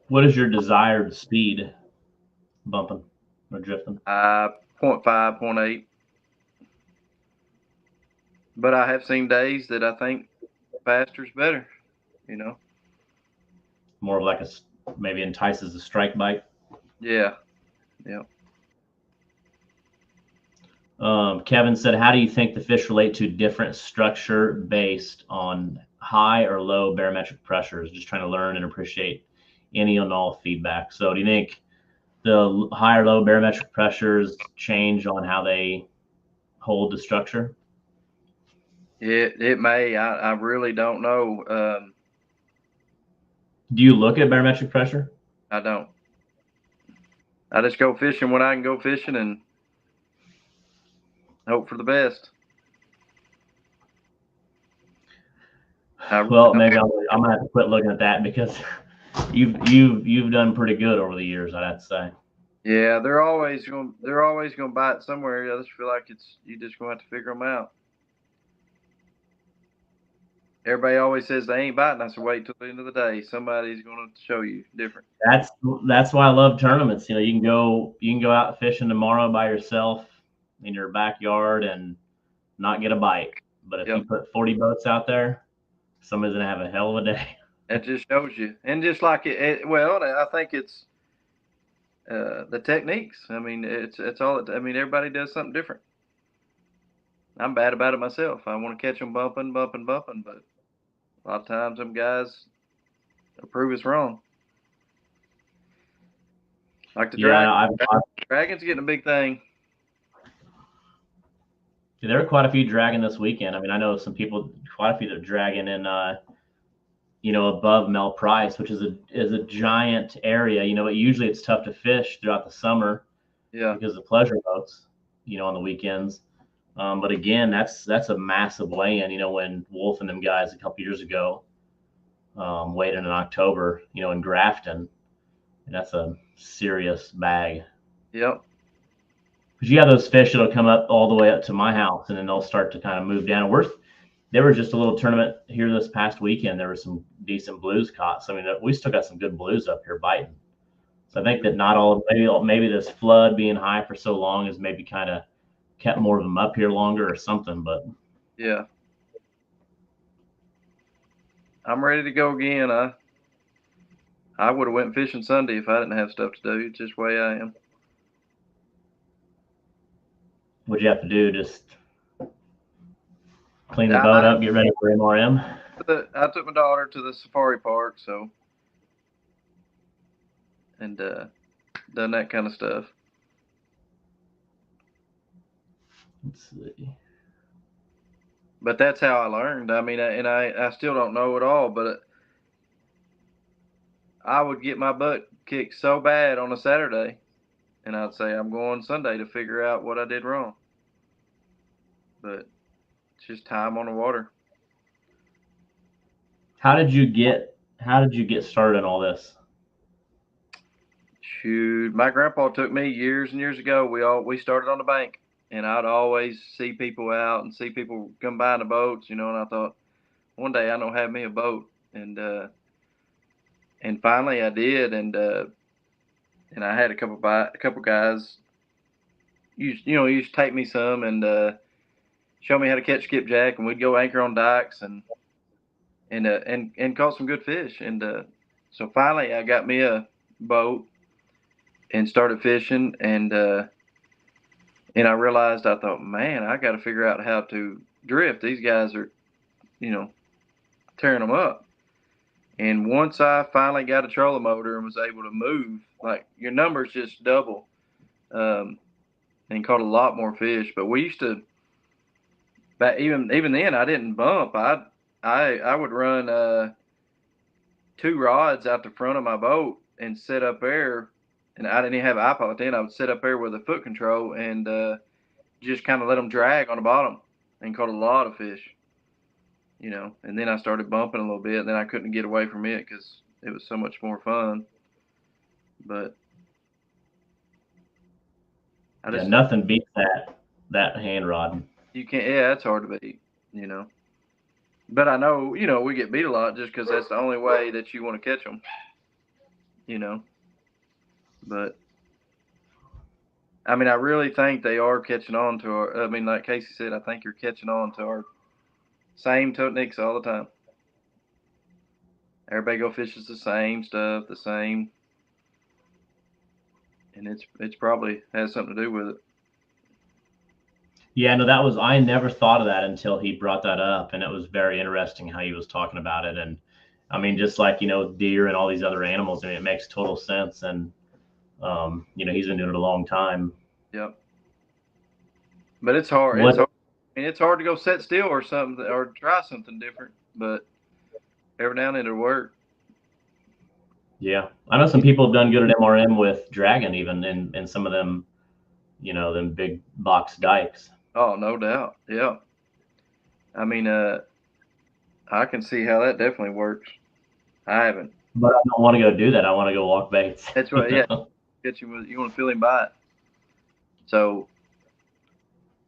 What is your desired speed bumping or drifting? 0.5, 0.8. But I have seen days that I think faster's better, More of like maybe entices a strike bite. Yeah. Kevin said, how do you think the fish relate to different structure based on high or low barometric pressures? Just trying to learn and appreciate any and all feedback. So do you think the high or low barometric pressures change on how they hold the structure? It may. I really don't know. Do you look at barometric pressure? I don't. I just go fishing when I can go fishing and hope for the best. Well, maybe I'm gonna have to quit looking at that because you've done pretty good over the years, I'd have to say. Yeah, they're always gonna bite somewhere. I just feel like you just gonna have to figure them out. Everybody always says they ain't biting. I said, wait till the end of the day. Somebody's gonna show you different. That's why I love tournaments. You can go out fishing tomorrow by yourself in your backyard and not get a bite. But if you put 40 boats out there, somebody's gonna have a hell of a day. That just shows you. And just like I think it's the techniques. It's all. Everybody does something different. I'm bad about it myself. I want to catch them bumping, but a lot of times them guys prove us wrong. Like the dragon. Dragon's getting a big thing. Yeah, there are quite a few dragging this weekend. I know some people, quite a few that are dragging in, above Mel Price, which is a giant area. Usually it's tough to fish throughout the summer. Yeah. Because of pleasure boats, on the weekends. But again, that's a massive weigh-in. When Wolf and them guys a couple years ago weighed in October, in Grafton, and that's a serious bag. Yep. Because you have those fish that'll come up all the way up to my house, and then they'll start to kind of move down. There was just a little tournament here this past weekend. There were some decent blues caught. So we still got some good blues up here biting. So I think that not all, maybe this flood being high for so long has maybe kind of kept more of them up here longer or something. But yeah, I'm ready to go again. I would have went fishing Sunday if I didn't have stuff to do. It's just the way I am. What'd you have to do? Just clean the boat up, get ready for MRM? I took my daughter to the safari park, and done that kind of stuff. Let's see. But that's how I learned. I still don't know it all, but I would get my butt kicked so bad on a Saturday, and I'd say I'm going Sunday to figure out what I did wrong. But it's just time on the water. How did you get started in all this? Shoot, my grandpa took me years and years ago. We started on the bank, and I'd always see people out and see people come by in the boats, and I thought one day I don't have me a boat, and finally I did, and I had a couple guys used to take me some and show me how to catch skipjack, and we'd go anchor on dikes and caught some good fish, and so finally I got me a boat and started fishing, and I realized, I thought, man, I got to figure out how to drift. These guys are, tearing them up. And once I finally got a trolling motor and was able to move, like, your numbers just double, and caught a lot more fish. But we used to, but even then, I didn't bump. I would run 2 rods out the front of my boat and sit up there. And I didn't even have an iPod then. I would sit up there with a foot control and just kind of let them drag on the bottom, and caught a lot of fish, And then I started bumping a little bit, and then I couldn't get away from it because it was so much more fun. But nothing beats that hand rod. You can't. Yeah, it's hard to beat, But I know, we get beat a lot just because that's the only way that you want to catch them, But I mean, I really think they are catching on to our. I mean, like Casey said, I think you're catching on to our same techniques all the time. Everybody go fishes the same stuff, the same, and it's probably has something to do with it. Yeah, no, I never thought of that until he brought that up, and it was very interesting how he was talking about it. And I mean, just like, deer and all these other animals, I mean, it makes total sense. And, he's been doing it a long time. Yep. But it's hard. It's hard to go set still or something, or try something different, but every now and then it'll work. Yeah. I know some people have done good at MRM with dragging, even in some of them, them big box dikes. Oh, no doubt. Yeah. I mean, I can see how that definitely works. I haven't. But I don't want to go do that. I want to go walk baits. That's right. Yeah. You want to feel him bite. So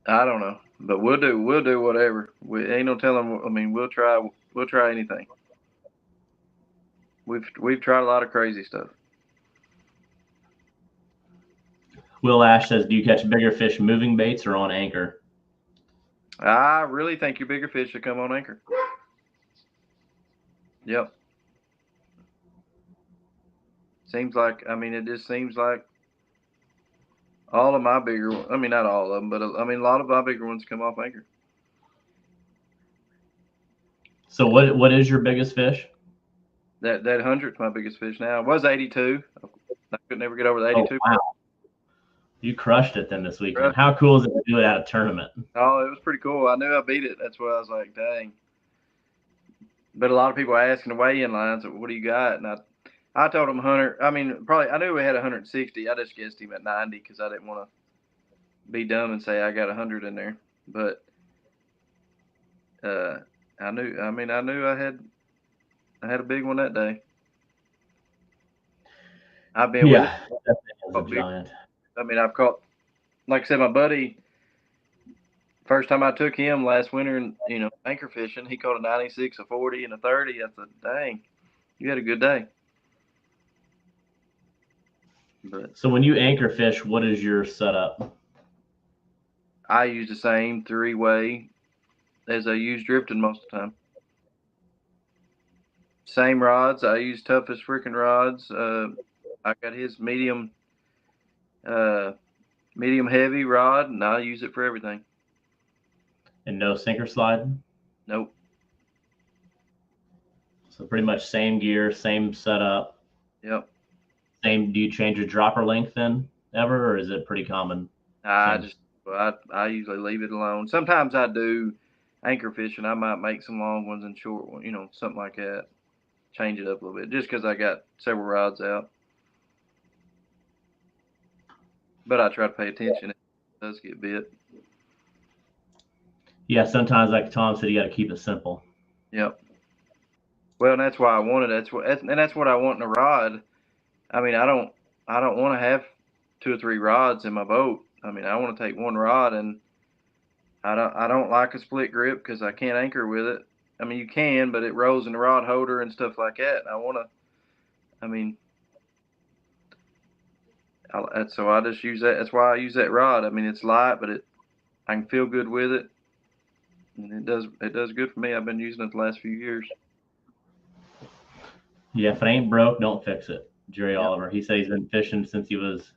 I don't know, but we'll do whatever. We ain't no telling. I mean, we'll try anything. We've tried a lot of crazy stuff. Will Ash says, do you catch bigger fish moving baits or on anchor? I really think your bigger fish should come on anchor. Yep. It just seems like all of my bigger, not all of them, but a lot of my bigger ones come off anchor. So what is your biggest fish? That 100's my biggest fish now. It was 82. I could never get over the 82. Oh, wow. You crushed it then this weekend. How cool is it to do it at a tournament? Oh, it was pretty cool. I knew I beat it. That's why I was like, dang. But a lot of people are asking the weigh-in lines, what do you got? And I told them 100. I knew we had 160. I just guessed him at 90 because I didn't want to be dumb and say I got 100 in there. But I knew I had a big one that day. I've been with a giant. I've caught, like I said, my buddy, first time I took him last winter and, anchor fishing, he caught a 96, a 40, and a 30. I said, dang, you had a good day. But so when you anchor fish, what is your setup? I use the same 3-way as I use drifting most of the time. Same rods. I use toughest freaking rods. I got his medium heavy rod, and I use it for everything. And no sinker slide? Nope. So pretty much same gear, same setup. Yep. Do you change your dropper length then ever, or is it pretty common? I usually leave it alone. Sometimes I do anchor fishing. I might make some long ones and short ones, something like that. Change it up a little bit just because I got several rods out. But I try to pay attention. It does get bit. Yeah, sometimes, like Tom said, you got to keep it simple. Yep. Well, and that's why I wanted. That's what I want in a rod. I I don't want to have 2 or 3 rods in my boat. I mean, I want to take one rod, and I don't like a split grip because I can't anchor with it. I mean, you can, but it rolls in the rod holder and stuff like that. I want to. I mean, so I just use that. That's why I use that rod. I mean, it's light, but I can feel good with it, and it does good for me. I've been using it the last few years. Yeah, if it ain't broke, don't fix it. Jerry Yep. Oliver. He said he's been fishing since he was.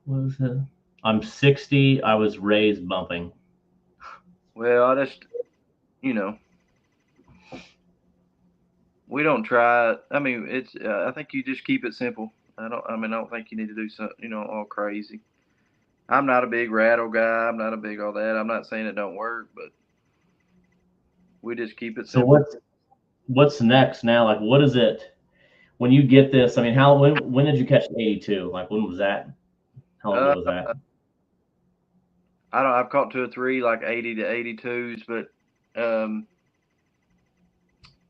What was it? I'm 60. I was raised bumping. Well, I just, we don't try. I mean, it's. I think you just keep it simple. I don't think you need to do something, all crazy. I'm not a big rattle guy. I'm not a big all that. I'm not saying it don't work, but we just keep it simple. So what's next now? Like, what is it when you get this? I mean, when did you catch the 82? Like, when was that? How long ago was that? I've caught 2 or 3 like 80 to 82s, but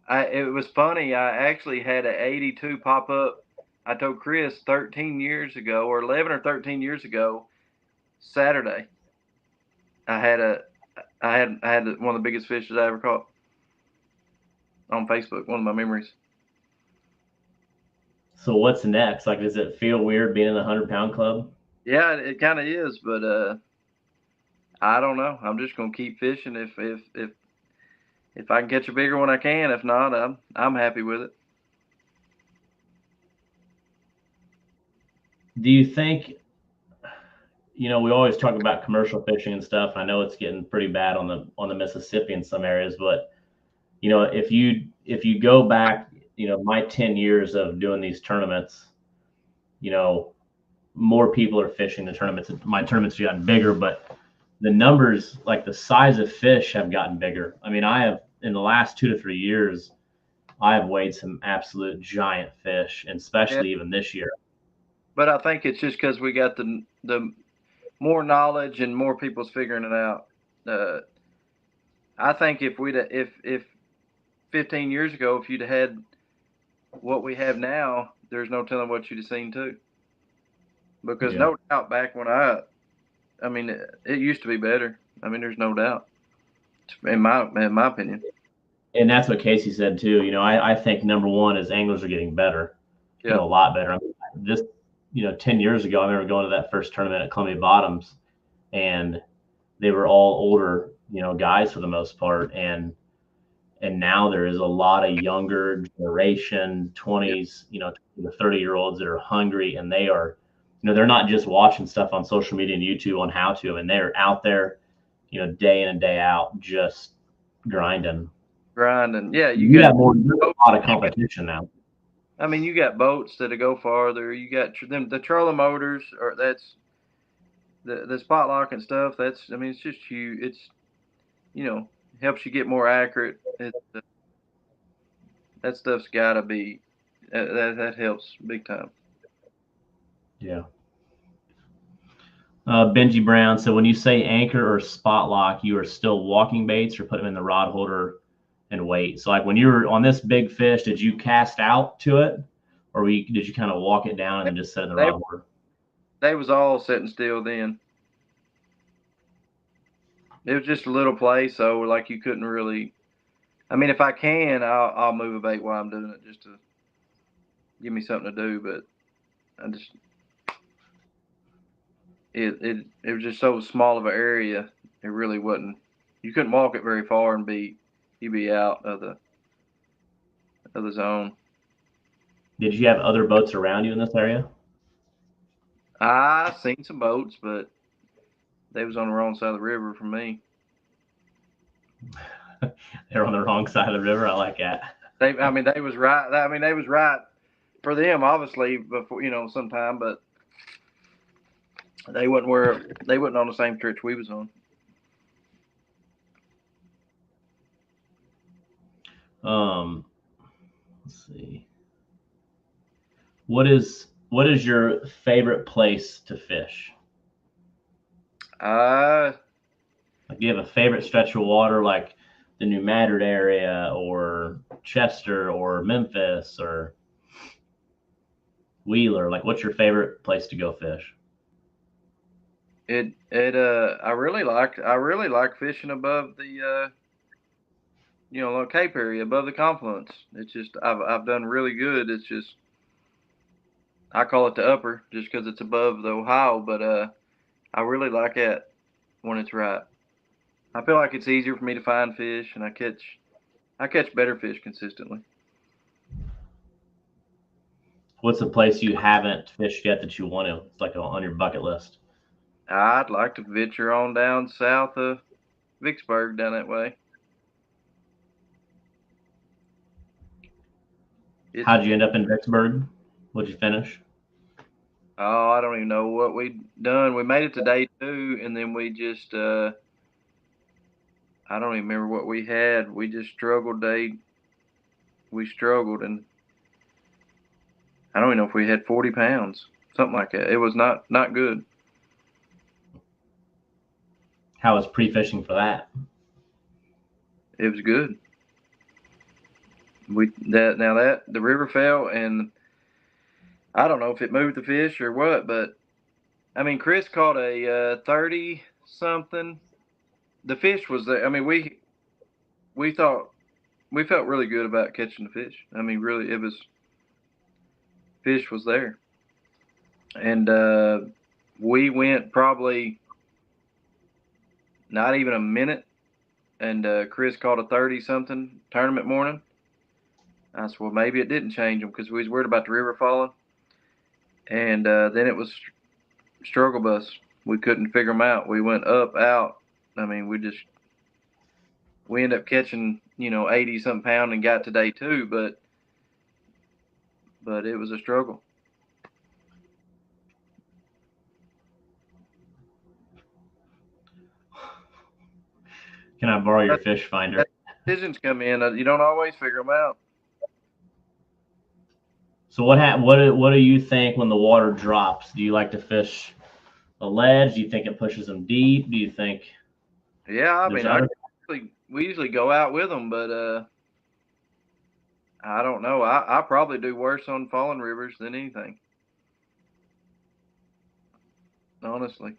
it was funny. I actually had an 82 pop up. I told Chris 13 years ago, or 11 or 13 years ago, Saturday. I had one of the biggest fishes I ever caught on Facebook. One of my memories. So what's next? Like, does it feel weird being in the 100-pound club? Yeah, it kind of is, but I don't know. I'm just gonna keep fishing. If I can catch a bigger one, I can. If not, I'm happy with it. Do you think, we always talk about commercial fishing and stuff. I know it's getting pretty bad on the Mississippi in some areas, but if you go back, my 10 years of doing these tournaments, more people are fishing the tournaments. My tournaments have gotten bigger, but the numbers, like the size of fish, have gotten bigger. I mean, I have, in the last 2 to 3 years, I have weighed some absolute giant fish, and especially even this year. But I think it's just because we got the more knowledge and more people's figuring it out. I think if 15 years ago, if you'd had what we have now, there's no telling what you'd have seen too. Because no doubt, back when it used to be better. I mean, there's no doubt, in my opinion. And that's what Casey said too. I think number one is anglers are getting better, a lot better. I mean, this, 10 years ago, I remember going to that first tournament at Columbia Bottoms, and they were all older, guys for the most part. And now there is a lot of younger generation, 20s, the 30-year-olds that are hungry, and they are, they're not just watching stuff on social media and YouTube on how to, and they're out there, day in and day out, just grinding. Yeah, you got more, a lot of competition now. I mean, you got boats that go farther. You got the trolling motors, or that's the spot lock and stuff. It's just huge. It's, helps you get more accurate. That stuff's got to be, that helps big time. Yeah. Benji Brown. So when you say anchor or spot lock, you are still walking baits or put them in the rod holder and wait. So like when you were on this big fish, did you cast out to it, or did you kind of walk it down and then just set in the rod holder? They was all sitting still then. It was just a little place, so like you couldn't really. I mean, if I can, I'll move a bait while I'm doing it just to give me something to do. But I just it was just so small of an area. It really wasn't. You couldn't walk it very far and you'd be out of the zone. Did you have other boats around you in this area? I seen some boats, but they was on the wrong side of the river from me. They're on the wrong side of the river. I like that. They was right. They was right for them, obviously, before sometime, but they wasn't on the same stretch we was on. Let's see. What is your favorite place to fish? Like, do you have a favorite stretch of water, like the New Madrid area, or Chester, or Memphis, or Wheeler? Like, what's your favorite place to go fish? I really like fishing above the little Cape area above the confluence. It's just I've done really good. It's just I call it the upper just because it's above the Ohio, but I really like it when it's right. I feel like it's easier for me to find fish, and I catch better fish consistently. What's a place you haven't fished yet that you want to? It's like on your bucket list. I'd like to venture on down south of Vicksburg down that way. How'd you end up in Vicksburg? What'd you finish? Oh, I don't even know what we'd done. We made it to day 2, and then we just I don't even remember what we had. We just struggled. We struggled, and I don't even know if we had 40 pounds, something like that. It was not good. How was pre-fishing for that? It was good. The river fell, and I don't know if it moved the fish or what, but I mean, Chris caught a 30 something. The fish was there. I mean, we felt really good about catching the fish. I mean, really, fish was there, and we went probably not even a minute, and Chris caught a 30 something tournament morning. I said, well, maybe it didn't change them because we was worried about the river falling, and then it was struggle bus. We couldn't figure them out. We went up, out. I mean, we ended up catching 80 something pound and got to day 2, but it was a struggle. Can I borrow your fish finder? Decisions come in. You don't always figure them out. So what do you think when the water drops? Do you like to fish a ledge? Do you think it pushes them deep? Do you think? Yeah, I mean, we usually go out with them, but I don't know. I probably do worse on falling rivers than anything. Honestly.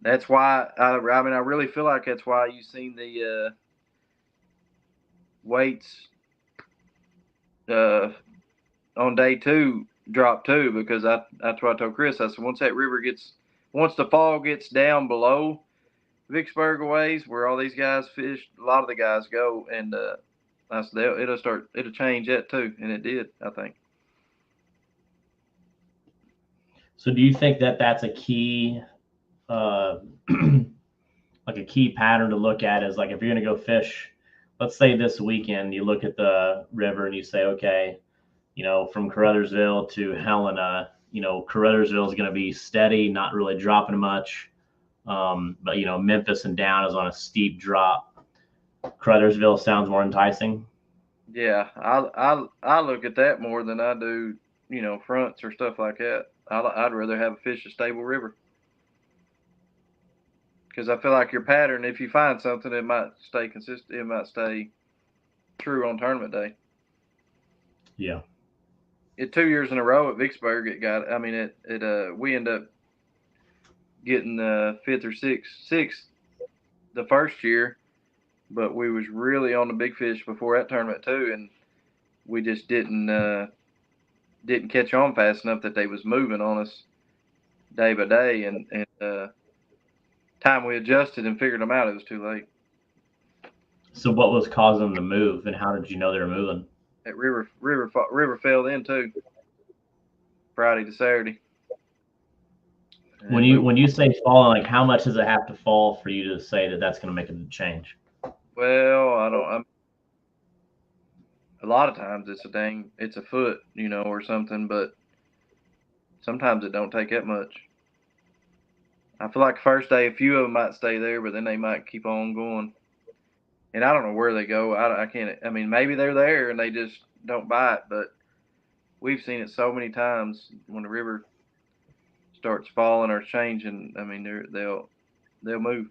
That's why I really feel like that's why you've seen the weights on day 2 drop too, because that's what I told Chris. I said once the fall gets down below Vicksburg ways where all these guys fish, a lot of the guys go, and I said it'll change that too, and it did, I think. So do you think that that's a key? Like a key pattern to look at is like if you're going to go fish, let's say this weekend, you look at the river and you say, okay, from Caruthersville to Helena, Caruthersville is going to be steady, not really dropping much. But Memphis and down is on a steep drop. Caruthersville sounds more enticing. Yeah, I look at that more than I do, fronts or stuff like that. I'd rather have fish a stable river. Because I feel like your pattern, if you find something, it might stay consistent. It might stay true on tournament day. Yeah. 2 years in a row at Vicksburg, it got. I mean, we end up getting 5th or 6th the first year, but we was really on the big fish before that tournament too, and we just didn't catch on fast enough that they was moving on us day by day, and time we adjusted and figured them out, it was too late. So what was causing them to move, and how did you know they were moving? That river fell in too, Friday to Saturday. When you say falling, like how much does it have to fall for you to say that that's going to make a change? Well, a lot of times it's a foot, or something, but sometimes it don't take that much. I feel like the first day, a few of them might stay there, but then they might keep on going. And I don't know where they go. I can't. I mean, maybe they're there and they just don't bite, but we've seen it so many times when the river starts falling or changing. I mean, they'll move.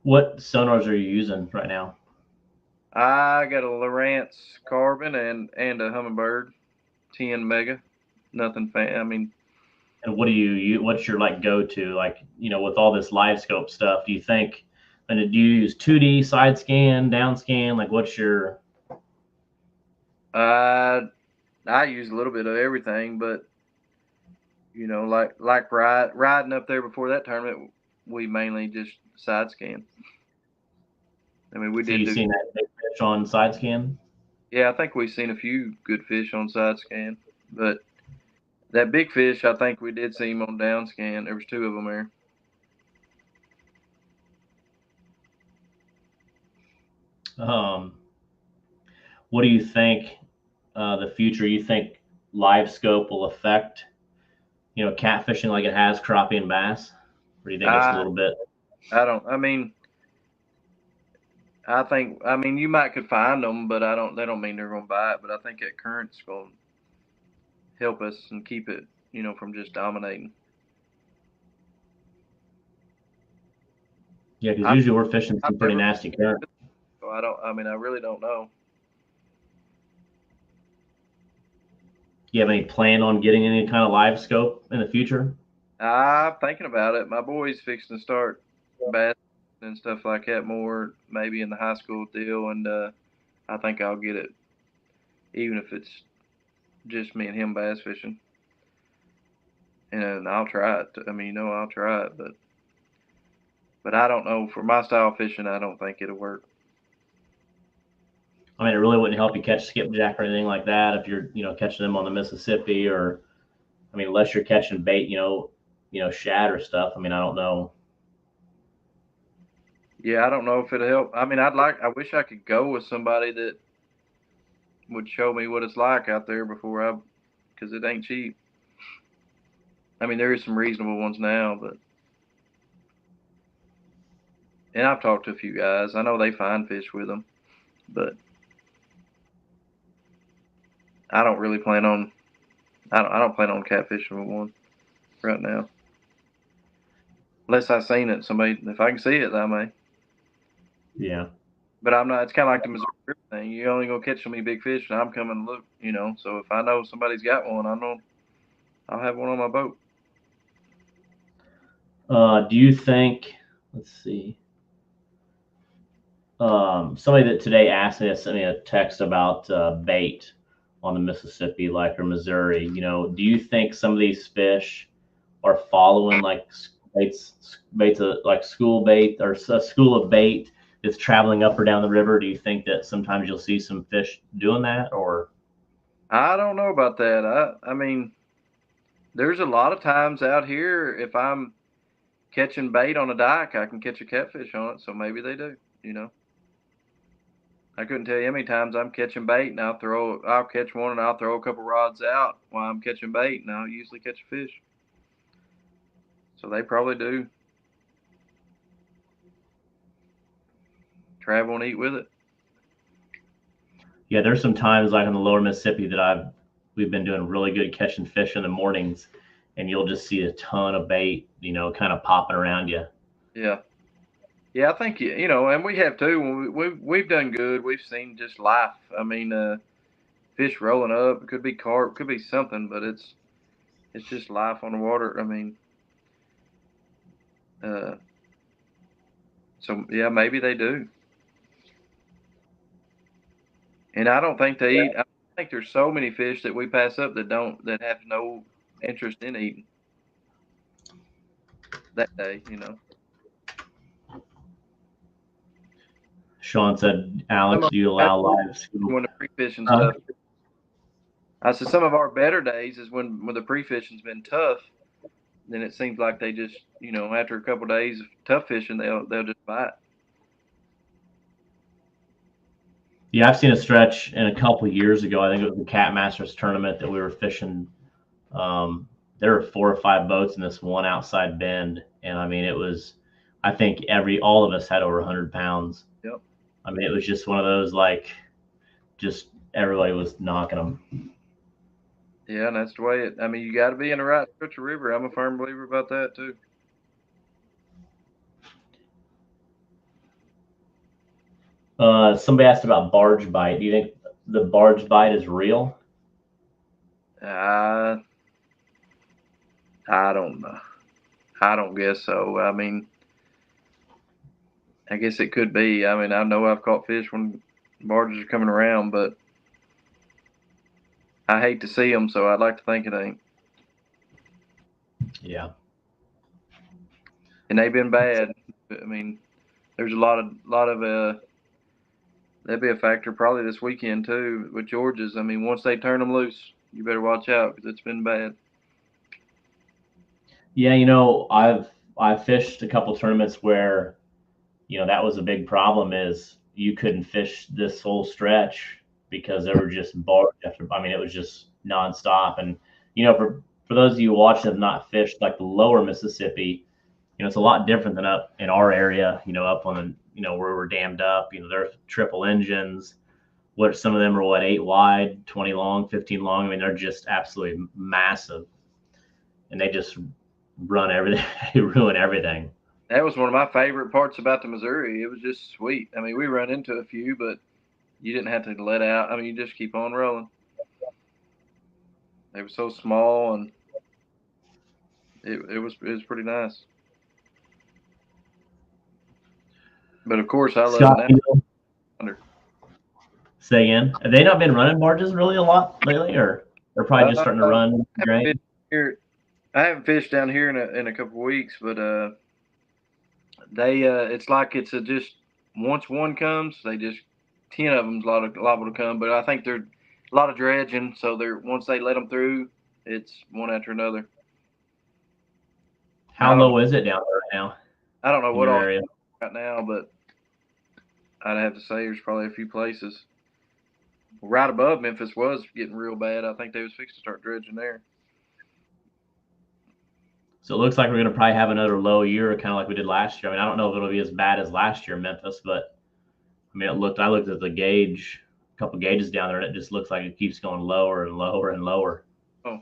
What sonars are you using right now? I got a Lowrance carbon and a Humminbird 10 mega. Nothing I mean, And what do you what's your like go to, like, with all this live scope stuff? Do you think, and do you use 2D side scan, down scan? Like, what's your? I use a little bit of everything, but like riding up there before that tournament, we mainly just side scan. I mean, we So did you do. seen that big fish on side scan? Yeah, I think we've seen a few good fish on side scan, but that big fish, I think we did see him on down scan. There was 2 of them there. What do you think the future? You think live scope will affect catfishing like it has crappie and bass, or do you think it's a I little bit? I don't. I mean, I mean, you might could find them, but I don't. They don't mean they're going to buy it. But I think that current's going to help us and keep it, from just dominating. Yeah, because I, usually we're fishing some I've pretty never. nasty current. So I don't. I mean, I really don't know. You have any plan on getting any kind of live scope in the future? I'm thinking about it. My boy's fixing to start bass and stuff like that more, maybe in the high school deal, and I think I'll get it, even if it's just me and him bass fishing. And I'll try it. I mean, I'll try it, but I don't know. For my style fishing, I don't think it'll work. I mean, it really wouldn't help you catch skipjack or anything like that if you're, catching them on the Mississippi, or, I mean, unless you're catching bait, shad or stuff. I mean, I don't know. Yeah, I don't know if it'll help. I mean, I wish I could go with somebody that would show me what it's like out there because it ain't cheap. I mean, there is some reasonable ones now, and I've talked to a few guys. I know they find fish with them, but I don't really plan on. I don't plan on catfishing with one right now, unless I seen it. Somebody, if I can see it, I may. Yeah. But I'm not. It's kind of like the Missouri River thing. You only gonna catch so many big fish, and I'm coming to look. So if I know somebody's got one, I'll have one on my boat. Do you think? Let's see. Somebody that today asked me to send me a text about bait on the Mississippi, like, or Missouri. Do you think some of these fish are following like baits like school bait, or a school of bait that's traveling up or down the river? Do you think that sometimes you'll see some fish doing that, or? I don't know about that. I mean, there's a lot of times out here, if I'm catching bait on a dike, I can catch a catfish on it. So maybe they do. I couldn't tell you how many times I'm catching bait, and I'll catch one, and I'll throw a couple rods out while I'm catching bait, and I'll usually catch a fish. So they probably do travel and eat with it. Yeah, there's some times like in the lower Mississippi that we've been doing really good catching fish in the mornings, and you'll just see a ton of bait, kind of popping around you. Yeah. Yeah, I think and we have too. We've done good. We've seen just life. I mean, fish rolling up. It could be carp, could be something, but it's just life on the water. I mean, so yeah, maybe they do. And I don't think they eat. I think there's so many fish that we pass up that have no interest in eating that day. Sean said, Alex, do you allow live scoop? When the pre-fishing stuff. I said some of our better days is when the pre-fishing's been tough. Then it seems like they just, after a couple of days of tough fishing, they'll just bite. Yeah, I've seen a stretch in a couple of years ago. I think it was the Cat Masters tournament that we were fishing. There were 4 or 5 boats in this one outside bend, and I mean, it was. I think all of us had over 100 pounds. Yep. I mean, it was just one of those, like, just everybody was knocking them. Yeah, and that's the way I mean, you got to be in the right stretch of river. I'm a firm believer about that too. Somebody asked about barge bite. Do you think the barge bite is real? I don't know. I don't guess so. I mean, I guess it could be. I mean, I know I've caught fish when barges are coming around, but I hate to see them, so I'd like to think it ain't. Yeah. And they've been bad. I mean, there's a lot of that'd be a factor probably this weekend too with Georges. I mean, once they turn them loose, you better watch out because it's been bad. Yeah, I've fished a couple tournaments where, that was a big problem is you couldn't fish this whole stretch because there were just barge after. I mean, it was just nonstop. And for those of you watching that have not fished like the lower Mississippi, it's a lot different than up in our area. Up on where we're dammed up. They're triple engines. Some of them are 8 wide, 20 long, 15 long. I mean, they're just absolutely massive, and they just run everything. They ruin everything. That was one of my favorite parts about the Missouri. It was just sweet. I mean, we run into a few, but you didn't have to let out. I mean, you just keep on rolling. They were so small, and it was pretty nice. But of course, I love Scott, it. Say again. Have they not been running barges really a lot lately, or they're probably just starting to run? I haven't fished down here in a couple of weeks, but they it's like it's just once one comes, they just 10 of them's liable to come. But I think they're a lot of dredging, so once they let them through, it's one after another. How low is it down there right now? I don't know what all area right now, but I'd have to say there's probably a few places. Right above Memphis was getting real bad. I think they was fixing to start dredging there. So it looks like we're going to probably have another low year, kind of like we did last year. I mean, I don't know if it'll be as bad as last year in Memphis, but I mean, I looked at the gauge, a couple of gauges down there, and it just looks like it keeps going lower and lower and lower. Oh,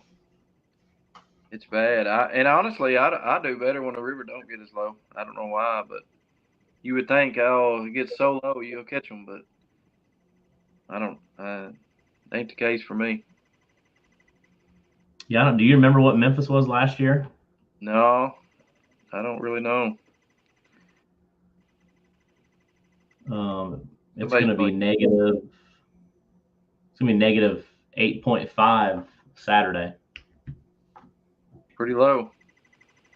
it's bad. And honestly, I do better when the river don't get as low. I don't know why, but you would think, oh, it gets so low, you'll catch them, but I don't. Ain't the case for me. Yeah, do you remember what Memphis was last year? No, I don't really know. It's going to be negative. It's going to be negative 8.5 Saturday. Pretty low.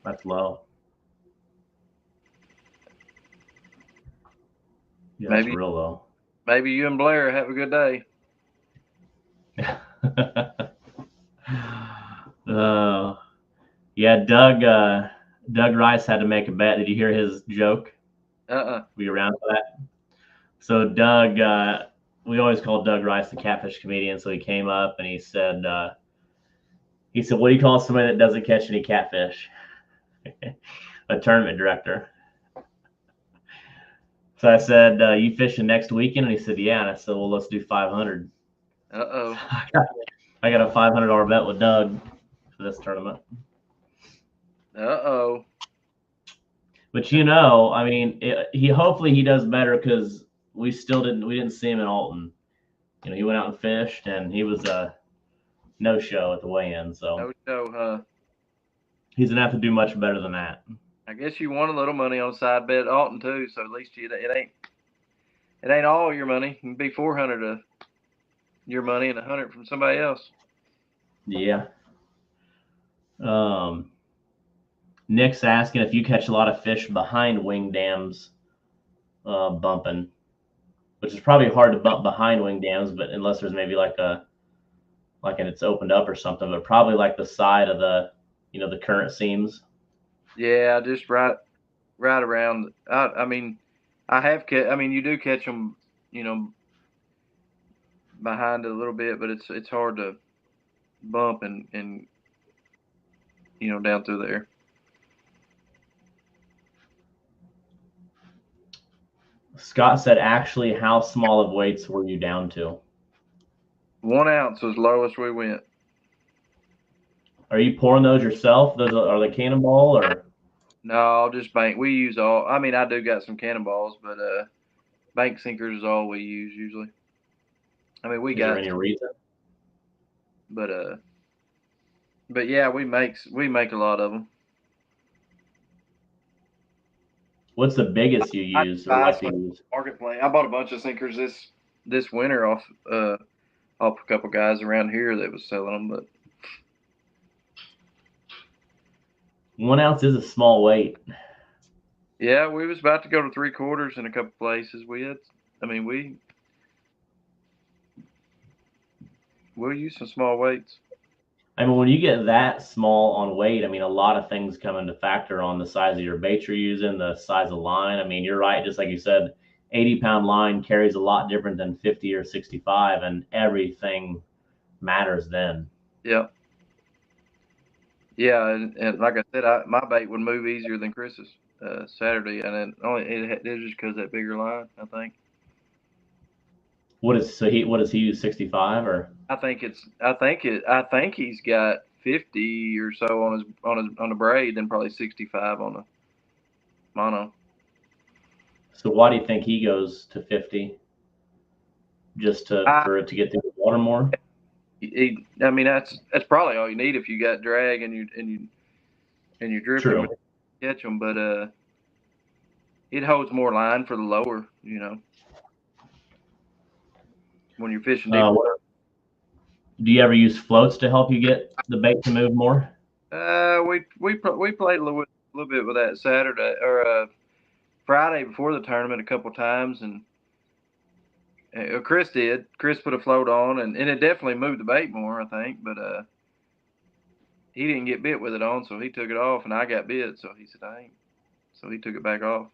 That's low. Yeah, maybe, that's real low. Maybe you and Blair have a good day. Yeah, Doug Rice had to make a bet. Did you hear his joke? Were you around for that? So Doug, we always call Doug Rice the catfish comedian. So he came up and he said, what do you call somebody that doesn't catch any catfish? A tournament director. So I said, you fishing next weekend? And he said, yeah. And I said, well, let's do 500. Uh-oh. I got a $500 bet with Doug for this tournament. Uh-oh. But I mean, hopefully he does better because we didn't see him in Alton. He went out and fished, and he was a no-show at the weigh-in. So no-show, huh? He's gonna have to do much better than that. I guess you won a little money on side bet at Alton too, so at least it ain't all your money. It can be 400 of your money and 100 from somebody else. Yeah. Nick's asking if you catch a lot of fish behind wing dams bumping, which is probably hard to bump behind wing dams, but unless there's maybe and it's opened up or something, but probably like the side of the current seams. Yeah, just right around. I mean, you do catch them, behind it a little bit, but it's hard to bump and down through there. Scott said, actually, how small of weights were you down to? 1 ounce was lowest we went. Are you pouring those yourself? Are they cannonball or? No, just bank. We use all. I mean, I do got some cannonballs, but bank sinkers is all we use usually. I mean, we Is there got, any reason? but yeah, we make a lot of them. What's the biggest you use or like to use? Marketplace. I bought a bunch of sinkers this winter off a couple guys around here that was selling them, but 1 ounce is a small weight. yeah, we was about to go to 3/4 in a couple places. We'll use some small weights. I mean, when you get that small on weight, I mean, a lot of things come into factor on the size of your bait you're using, the size of line. I mean, you're right. Just like you said, 80-pound line carries a lot different than 50 or 65, and everything matters then. Yeah. Yeah, and like I said, my bait would move easier than Chris's Saturday, and it was just because of that bigger line, I think. What does he use, 65 or? I think he's got 50 or so on the braid, and probably 65 on the mono. So why do you think he goes to 50? Just for it to get through the water more? I mean, that's probably all you need if you got drag and you're dripping. True. Catch them, but it holds more line for the lower, when you're fishing deep water. Do you ever use floats to help you get the bait to move more? We played a little bit with that Saturday or Friday before the tournament a couple times, and Chris did. Chris put a float on, and it definitely moved the bait more, I think, but he didn't get bit with it on, so he took it off, and I got bit, so he said I ain't. So he took it back off.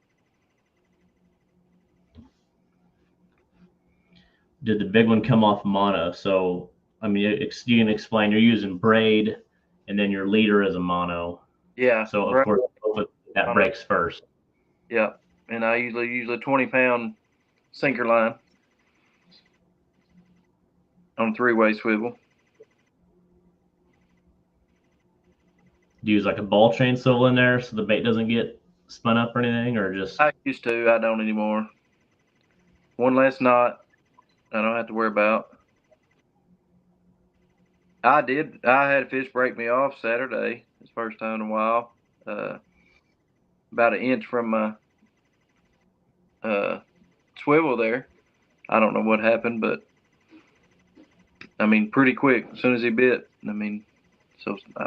Did the big one come off mono? So, I mean, you can explain. You're using braid, and then your leader is a mono. Yeah. So, of course, that breaks first. Yeah, and I usually use a 20-pound sinker line on 3-way swivel. Do you use like a ball chain swivel in there so the bait doesn't get spun up or anything, or just? I used to. I don't anymore. One less knot I don't have to worry about. I had a fish break me off Saturday. It's the first time in a while. About an inch from my swivel there. I don't know what happened, but I mean, pretty quick as soon as he bit. I mean,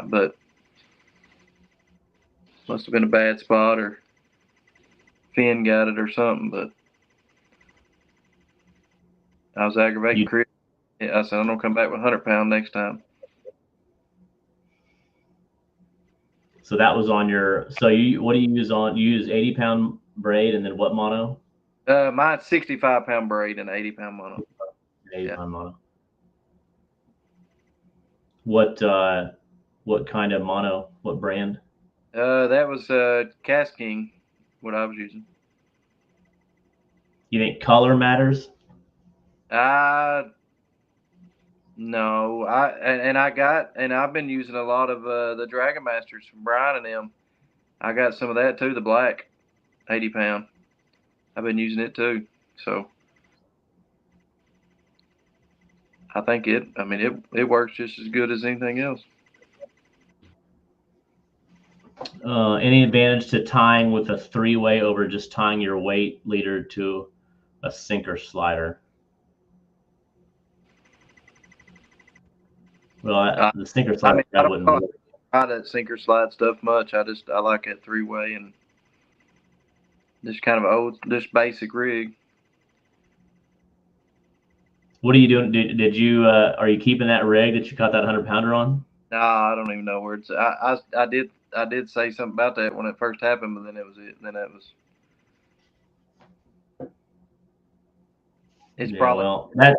but must have been a bad spot or fin got it or something. But I was aggravating Chris. I said, I'm gonna come back with 100-pound next time. So that was on your. So what do you use on? You use 80-pound braid, and then what mono? Mine's 65-pound braid and 80-pound mono. 80-pound mono. What kind of mono? What brand? That was Cast King, what I was using. You think color matters? No. I've been using a lot of the Dragon Masters from Brian and them. I got some of that too, the black 80-pound. I've been using it too. So I think it works just as good as anything else. Any advantage to tying with a 3-way over just tying your weight leader to a sinker slider? Well, the sinker slider I wouldn't don't try that sinker slide stuff much. I like that 3-way and this kind of this basic rig. What are you doing? Did you are you keeping that rig that you caught that 100-pounder on? No, I don't even know where it's. I did say something about that when it first happened, but then it was it. Then that was. It's probably. Well, that.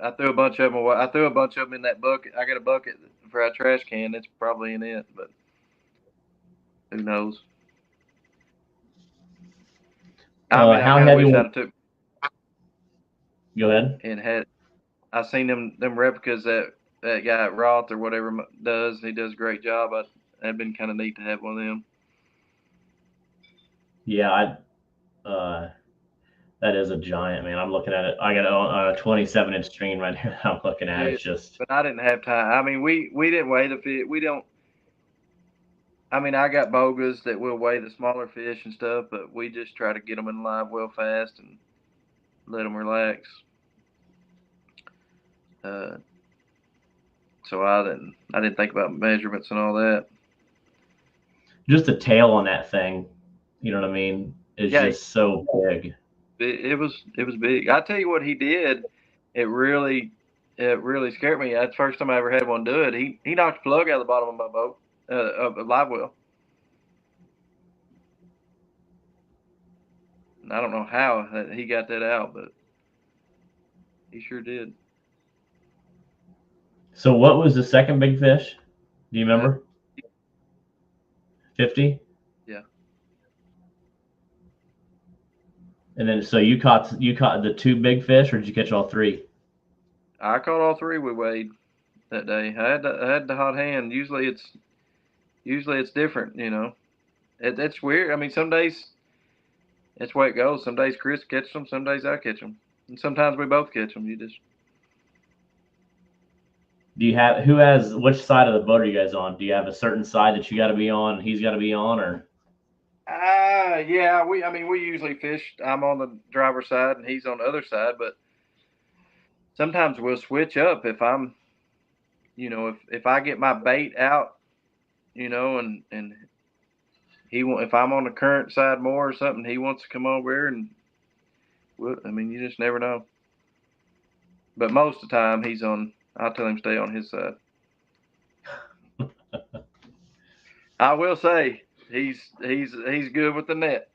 I threw a bunch of them. I threw a bunch of them in that bucket. I got a bucket for our trash can. It's probably in it, but who knows? How heavy? Go ahead. And I seen them replicas that guy at Roth or whatever does. He does a great job. That'd been kind of neat to have one of them. Yeah, That is a giant, man. I'm looking at it. I got it on a 27-inch screen right here that I'm looking at. Yeah, It's just. But I didn't have time. I mean, we didn't weigh the fish. We don't. I mean, I got bogas that will weigh the smaller fish and stuff, but we just try to get them in live well fast and let them relax. So I didn't think about measurements and all that. Just the tail on that thing, you know what I mean, is just so big. It was big. I tell you what he did. It really scared me. That's the first time I ever had one do it. He knocked the plug out of the bottom of my boat, of a live well. And I don't know how he got that out, but he sure did. So what was the second big fish? Do you remember? 50? Yeah. And then so you caught the 2 big fish, or did you catch all 3? I caught all 3 we weighed that day. I had the hot hand. Usually it's different, you know. It's weird. I mean, some days that's the way it goes. Some days Chris catches them, some days I catch them, and sometimes we both catch them. Do you have which side of the boat are you guys on? Do you have a certain side that you got to be on and he's got to be on, or? Yeah, we usually fish. I'm on the driver's side and he's on the other side, but sometimes we'll switch up if I'm, if I get my bait out, and if I'm on the current side more or something, he wants to come over here and, you just never know. But most of the time I'll tell him stay on his side. I will say he's good with the net.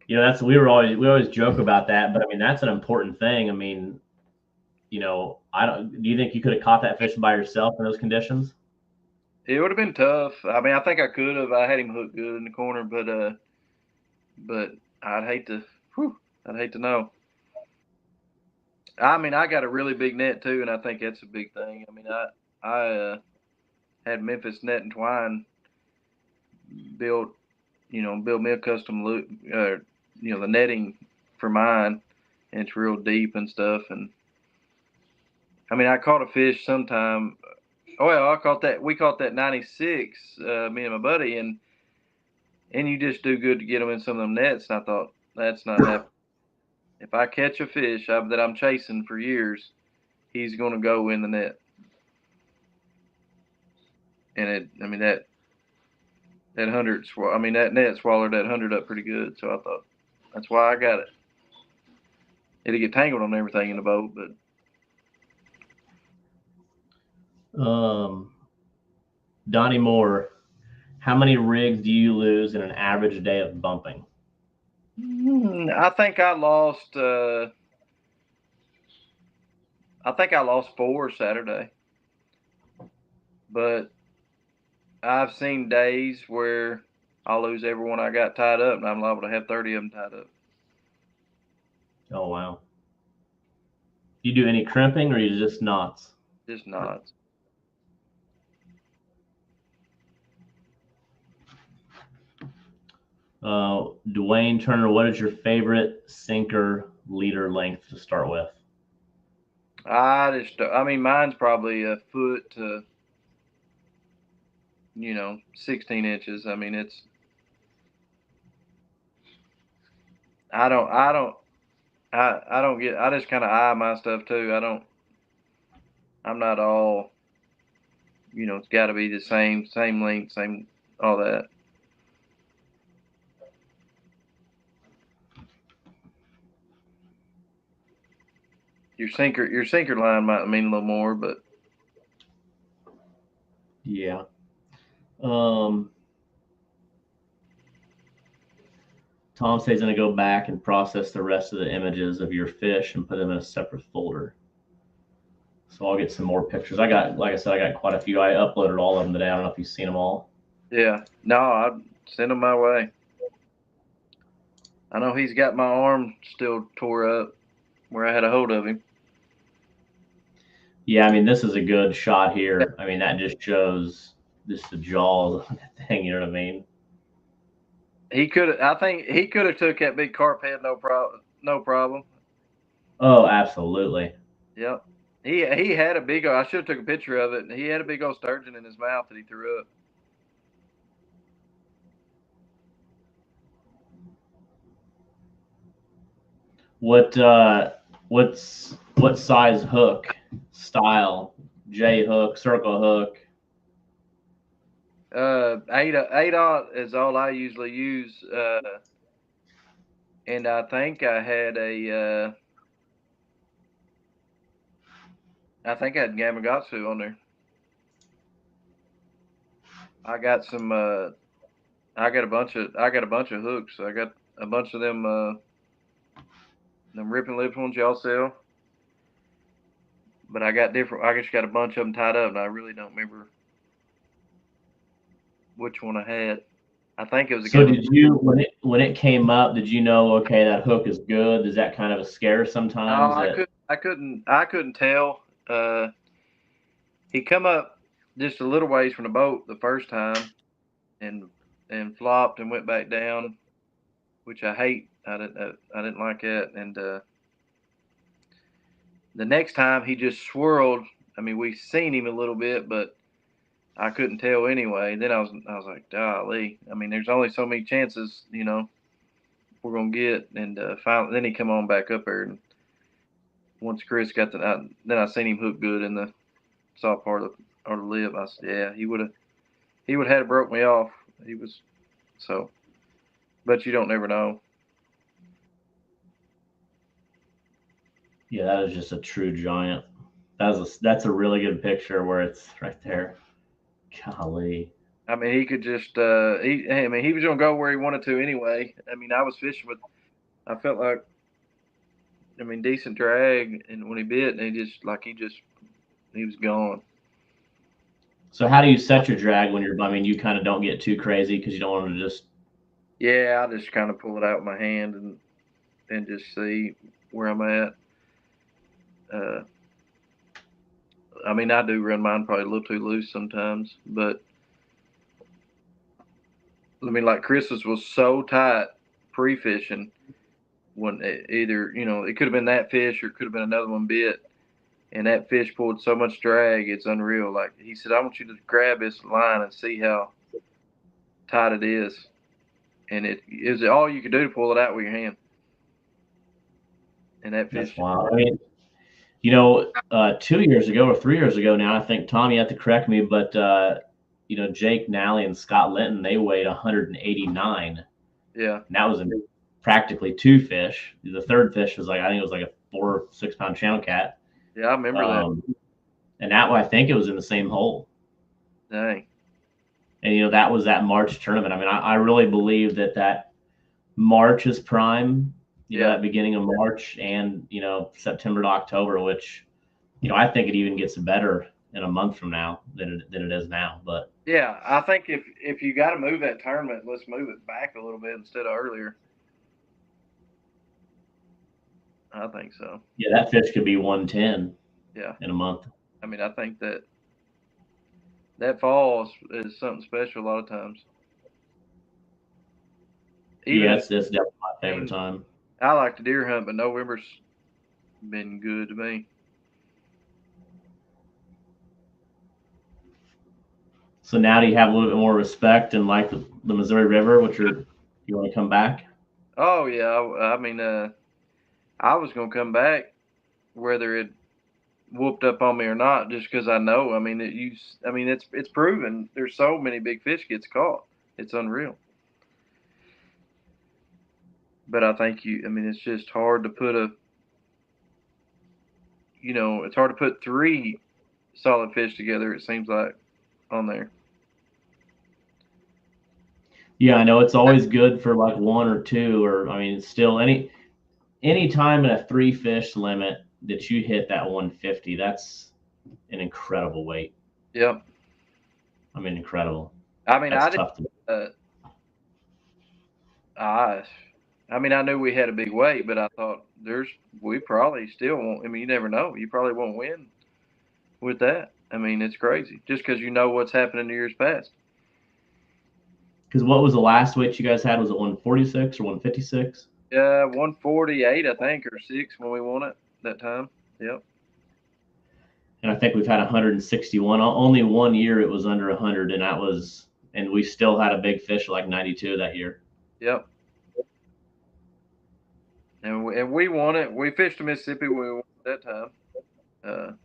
We always joke about that, but I mean that's an important thing. I mean, do you think you could have caught that fish by yourself in those conditions? It would have been tough. I mean, I think I could have. I had him hooked good in the corner, but I'd hate to know. I mean, I got a really big net too, and I think that's a big thing. I mean, I had Memphis Net and Twine built me a custom loop, the netting for mine, and it's real deep and stuff. And I mean, I caught a fish sometime. Oh well, we caught that 96, me and my buddy, and you just do good to get them in some of them nets. And I thought that's not happening. If I catch a fish that I'm chasing for years, he's going to go in the net. And that 100, that net swallowed that 100 up pretty good. So I thought that's why I got it. It'll get tangled on everything in the boat, but. Donnie Moore, how many rigs do you lose in an average day of bumping? I think I lost 4 Saturday, but I've seen days where I'll lose everyone I got tied up, and I'm liable to have 30 of them tied up. Oh wow! You do any crimping, or you just knots? Just knots. Dwayne Turner, what is your favorite sinker leader length to start with? Mine's probably a foot to, 16 inches. I mean, I just kind of eye my stuff too. I'm not all, it's got to be the same length, same, all that. Your sinker line might mean a little more, but yeah. Tom says he's going to go back and process the rest of the images of your fish and put them in a separate folder. So I'll get some more pictures. Like I said, I got quite a few. I uploaded all of them today. I don't know if you've seen them all. Yeah. No, I'd send them my way. I know he's got my arm still tore up where I had a hold of him. Yeah, I mean, this is a good shot here. I mean, that just shows just the jaws on that thing, you know what I mean? He could. I think he could have took that big carp head, no problem. No problem. Oh, absolutely. Yep. He had a big. I should have took a picture of it. He had a big old sturgeon in his mouth that he threw up. What size hook style? J hook, circle hook. 8/8 is all I usually use. And I think I had a. I think I had Gamakatsu on there. I got some. I got a bunch of hooks. I got a bunch of them ripping lips ones y'all sell. But I got different. I just got a bunch of them tied up, and I really don't remember which one I had. I think it was a. So did you when it came up? Did you know? Okay, that hook is good. Is that kind of a scare sometimes? No, I couldn't tell. He come up just a little ways from the boat the first time, and flopped and went back down, which I hate. I didn't like that. And the next time he just swirled. I mean, we seen him a little bit, but I couldn't tell anyway. Then I was like, golly. I mean, there's only so many chances, we're gonna get. And finally, then he come on back up there, and once Chris got then I seen him hook good in the soft part of the lip. I said, yeah, he would have had it broke me off. He was so, but you don't never know. Yeah, that is just a true giant. That's a really good picture where it's right there. Golly. I mean, he could just he was gonna go where he wanted to anyway. I mean, I was fishing with. I felt like. I mean, decent drag, and when he bit, and he was gone. So how do you set your drag when I mean, you kind of don't get too crazy because you don't want to just. Yeah, I just kind of pull it out with my hand and just see where I'm at. I mean, I do run mine probably a little too loose sometimes, but I mean, like Chris's was so tight pre-fishing when either, it could have been that fish or it could have been another one bit, and that fish pulled so much drag, it's unreal. Like he said, I want you to grab this line and see how tight it is. And it is all you could do to pull it out with your hand. And that fish. That's wild. I mean, 2 years ago or 3 years ago now, I think, Tom, you have to correct me, but Jake Nally and Scott Linton, they weighed 189. Yeah. And that was in practically two fish. The third fish was I think it was like a 4 or 6 pound channel cat. Yeah, I remember that. And that I think it was in the same hole. Dang. And that was that March tournament. I mean, I really believe that March is prime. That beginning of March and September to October, which I think it even gets better in a month from now than it is now. But yeah, I think if you got to move that tournament, let's move it back a little bit instead of earlier. I think so. Yeah, that fish could be 110. Yeah, in a month. I mean, I think that fall is something special a lot of times. It's definitely my favorite time. I like to deer hunt, but November's been good to me. So now do you have a little bit more respect and like the Missouri River, you want to come back? Oh yeah, I mean, I was gonna come back whether it whooped up on me or not, just because I know. I mean, it's proven. There's so many big fish gets caught. It's unreal. But I think it's just hard to put it's hard to put 3 solid fish together, it seems like, on there. Yeah, I know it's always good for like 1 or 2, or it's still any time in a 3 fish limit that you hit that 150, that's an incredible weight. Yep. Incredible. I knew we had a big weight, but I thought we probably still won't. You never know. You probably won't win with that. It's crazy just because what's happened in the years past. Because what was the last weight you guys had? Was it 146 or 156? 148, I think, or 6 when we won it that time. Yep. And I think we've had 161. Only 1 year it was under 100, and we still had a big fish like 92 that year. Yep. And we won it. We fished the Mississippi when we won it that time.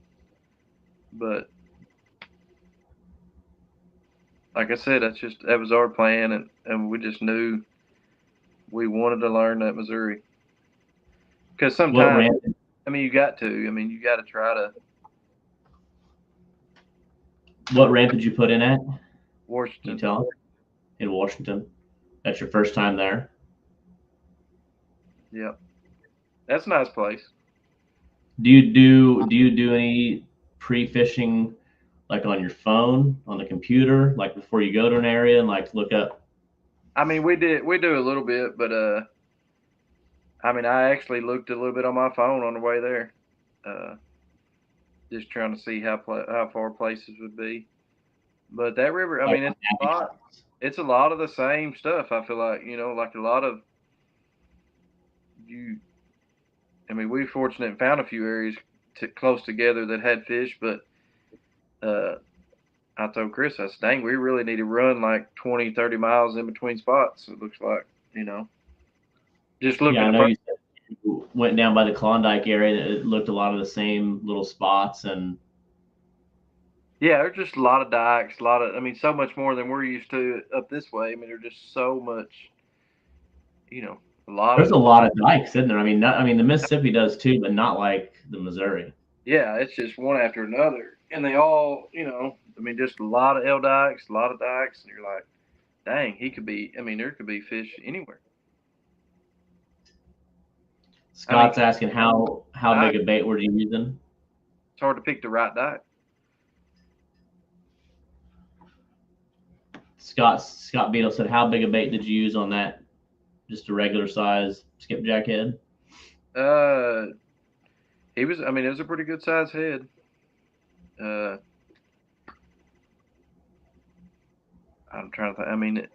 But like I said, that was our plan, and we just knew we wanted to learn that Missouri. Because sometimes, you got to. You got to try to. What ramp did you put in at? Washington. Can you tell? In Washington. That's your first time there? Yep. That's a nice place. Do you do any pre-fishing like on your phone, on the computer, like before you go to an area and like look up? We do a little bit, but I actually looked a little bit on my phone on the way there, just trying to see how far places would be. But that river, it's a lot of the same stuff. I feel like, like a lot of we were fortunate and found a few areas close together that had fish, but I told Chris, I said, dang, we really need to run like 20, 30 miles in between spots. It looks like, just looking. Yeah, I know you said you went down by the Klondike area and it looked a lot of the same little spots. And yeah, there's just a lot of dikes, so much more than we're used to up this way. There's just so much, there's a lot of dikes, isn't there? The Mississippi does too, but not like the Missouri. Yeah, it's just one after another. And they all, just a lot of L dikes, a lot of dikes. And you're like, dang, there could be fish anywhere. Scott's asking how big a bait were you using? It's hard to pick the right dike. Scott Beadle said, how big a bait did you use on that? Just a regular size skipjack head? It was a pretty good size head. I'm trying to think.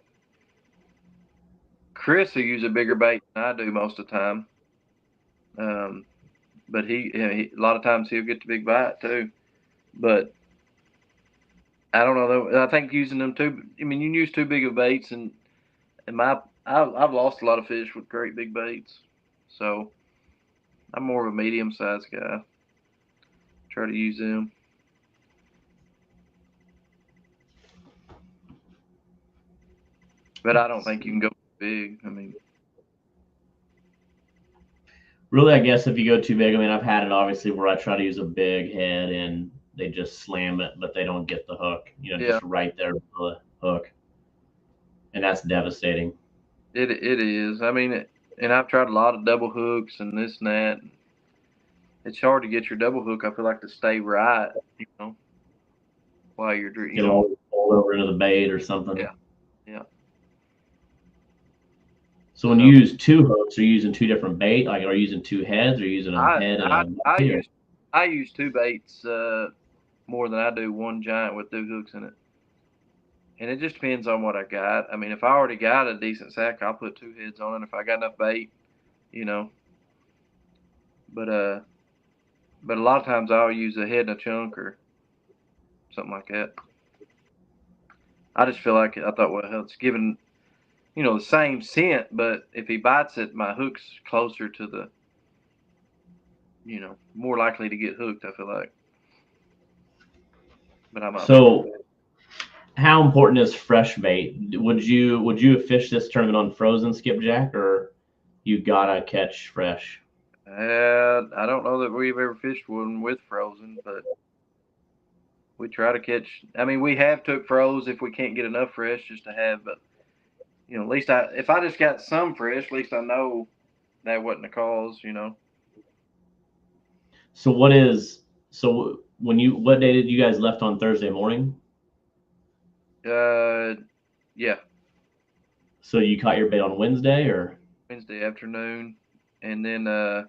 Chris will use a bigger bait than I do most of the time. But he a lot of times he'll get the big bite too. But I don't know though. I think using them too. You use too big of baits, and I've lost a lot of fish with great big baits. So I'm more of a medium-sized guy. Try to use them. But I don't think you can go big. Really, I guess if you go too big, I've had it obviously where I try to use a big head and they just slam it, but they don't get the hook, just right there with the hook. And that's devastating. It is. And I've tried a lot of double hooks and this and that. It's hard to get your double hook, I feel like, to stay right, while you're drinking. It'll fall over into the bait or something. Yeah. So when you use two hooks, are you using two different bait? Like, are you using two heads, or are you using a head and I use two baits more than I do one giant with two hooks in it. And it just depends on what I got. If I already got a decent sack, I'll put two heads on it. If I got enough bait, But a lot of times I'll use a head and a chunk or something like that. I just feel like it's giving, the same scent, but if he bites it, my hook's closer to the, more likely to get hooked, I feel like. But how important is fresh bait? Would you fish this tournament on frozen skipjack, or you gotta catch fresh? I don't know that we've ever fished one with frozen, but we try to catch. We have took froze if we can't get enough fresh just to have, but at least if I just got some fresh, at least I know that wasn't the cause, So what day did you guys left on Thursday morning? Yeah. So you caught your bait on Wednesday or? Wednesday afternoon, and then I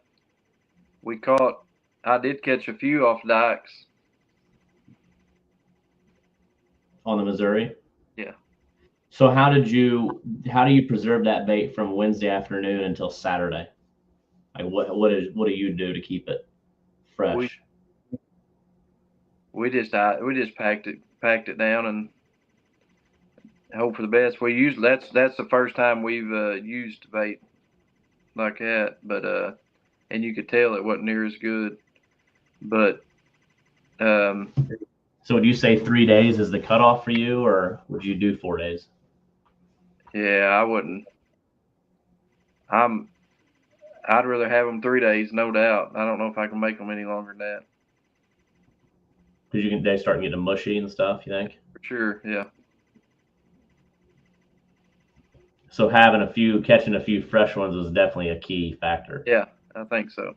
did catch a few off dikes. On the Missouri? Yeah. So how do you preserve that bait from Wednesday afternoon until Saturday? Like what do you do to keep it fresh? We just packed it down and hope for the best. That's the first time we've used bait like that, but and you could tell it wasn't near as good. But so would you say 3 days is the cutoff for you, or would you do 4 days? yeah, I wouldn't. I'd rather have them 3 days, no doubt. I don't know if I can make them any longer than that. Because they start getting mushy and stuff, you think? For sure, yeah. So catching a few fresh ones is definitely a key factor. Yeah, I think so.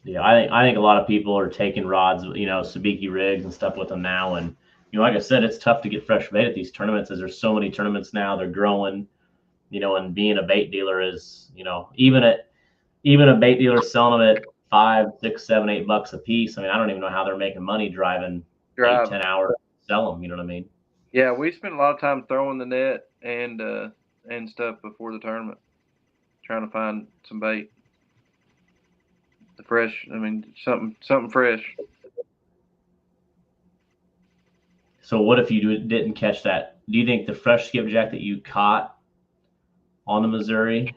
Yeah, I think a lot of people are taking rods, sabiki rigs and stuff with them now, and like I said, it's tough to get fresh bait at these tournaments, as there's so many tournaments now. They're growing, and being a bait dealer is, even a bait dealer selling them at $5, $6, $7, $8 a piece. I mean, I don't even know how they're making money driving 8-10 hours to sell them. You know what I mean? Yeah, we spent a lot of time throwing the net and stuff before the tournament, trying to find some bait. The fresh, something fresh. So what if you didn't catch that? Do you think the fresh skipjack that you caught on the Missouri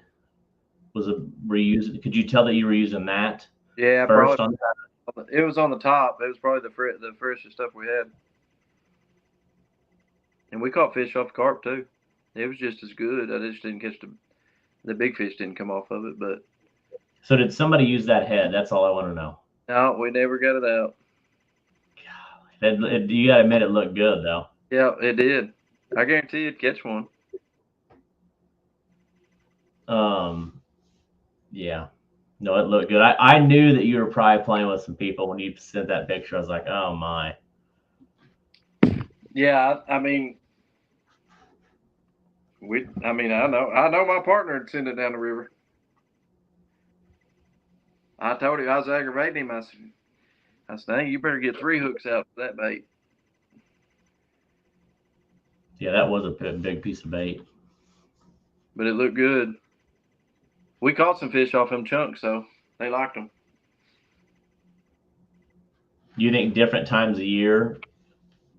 could you tell that you were using that? Yeah, first probably. It was on the top. It was probably the freshest stuff we had. And we caught fish off carp too. It was just as good. I just didn't catch the big fish didn't come off of it, but. So did somebody use that head? That's all I want to know. No, we never got it out. God, you gotta admit it looked good though. Yeah, it did. I guarantee you'd catch one. Yeah. No, it looked good. I knew that you were probably playing with some people when you sent that picture. I was like, oh my. Yeah, I know my partner would send it down the river. I told him I was aggravating him. I said, hey, you better get 3 hooks out for that bait. Yeah, that was a big piece of bait. But it looked good. We caught some fish off them chunks, so they liked them. Do you think different times of year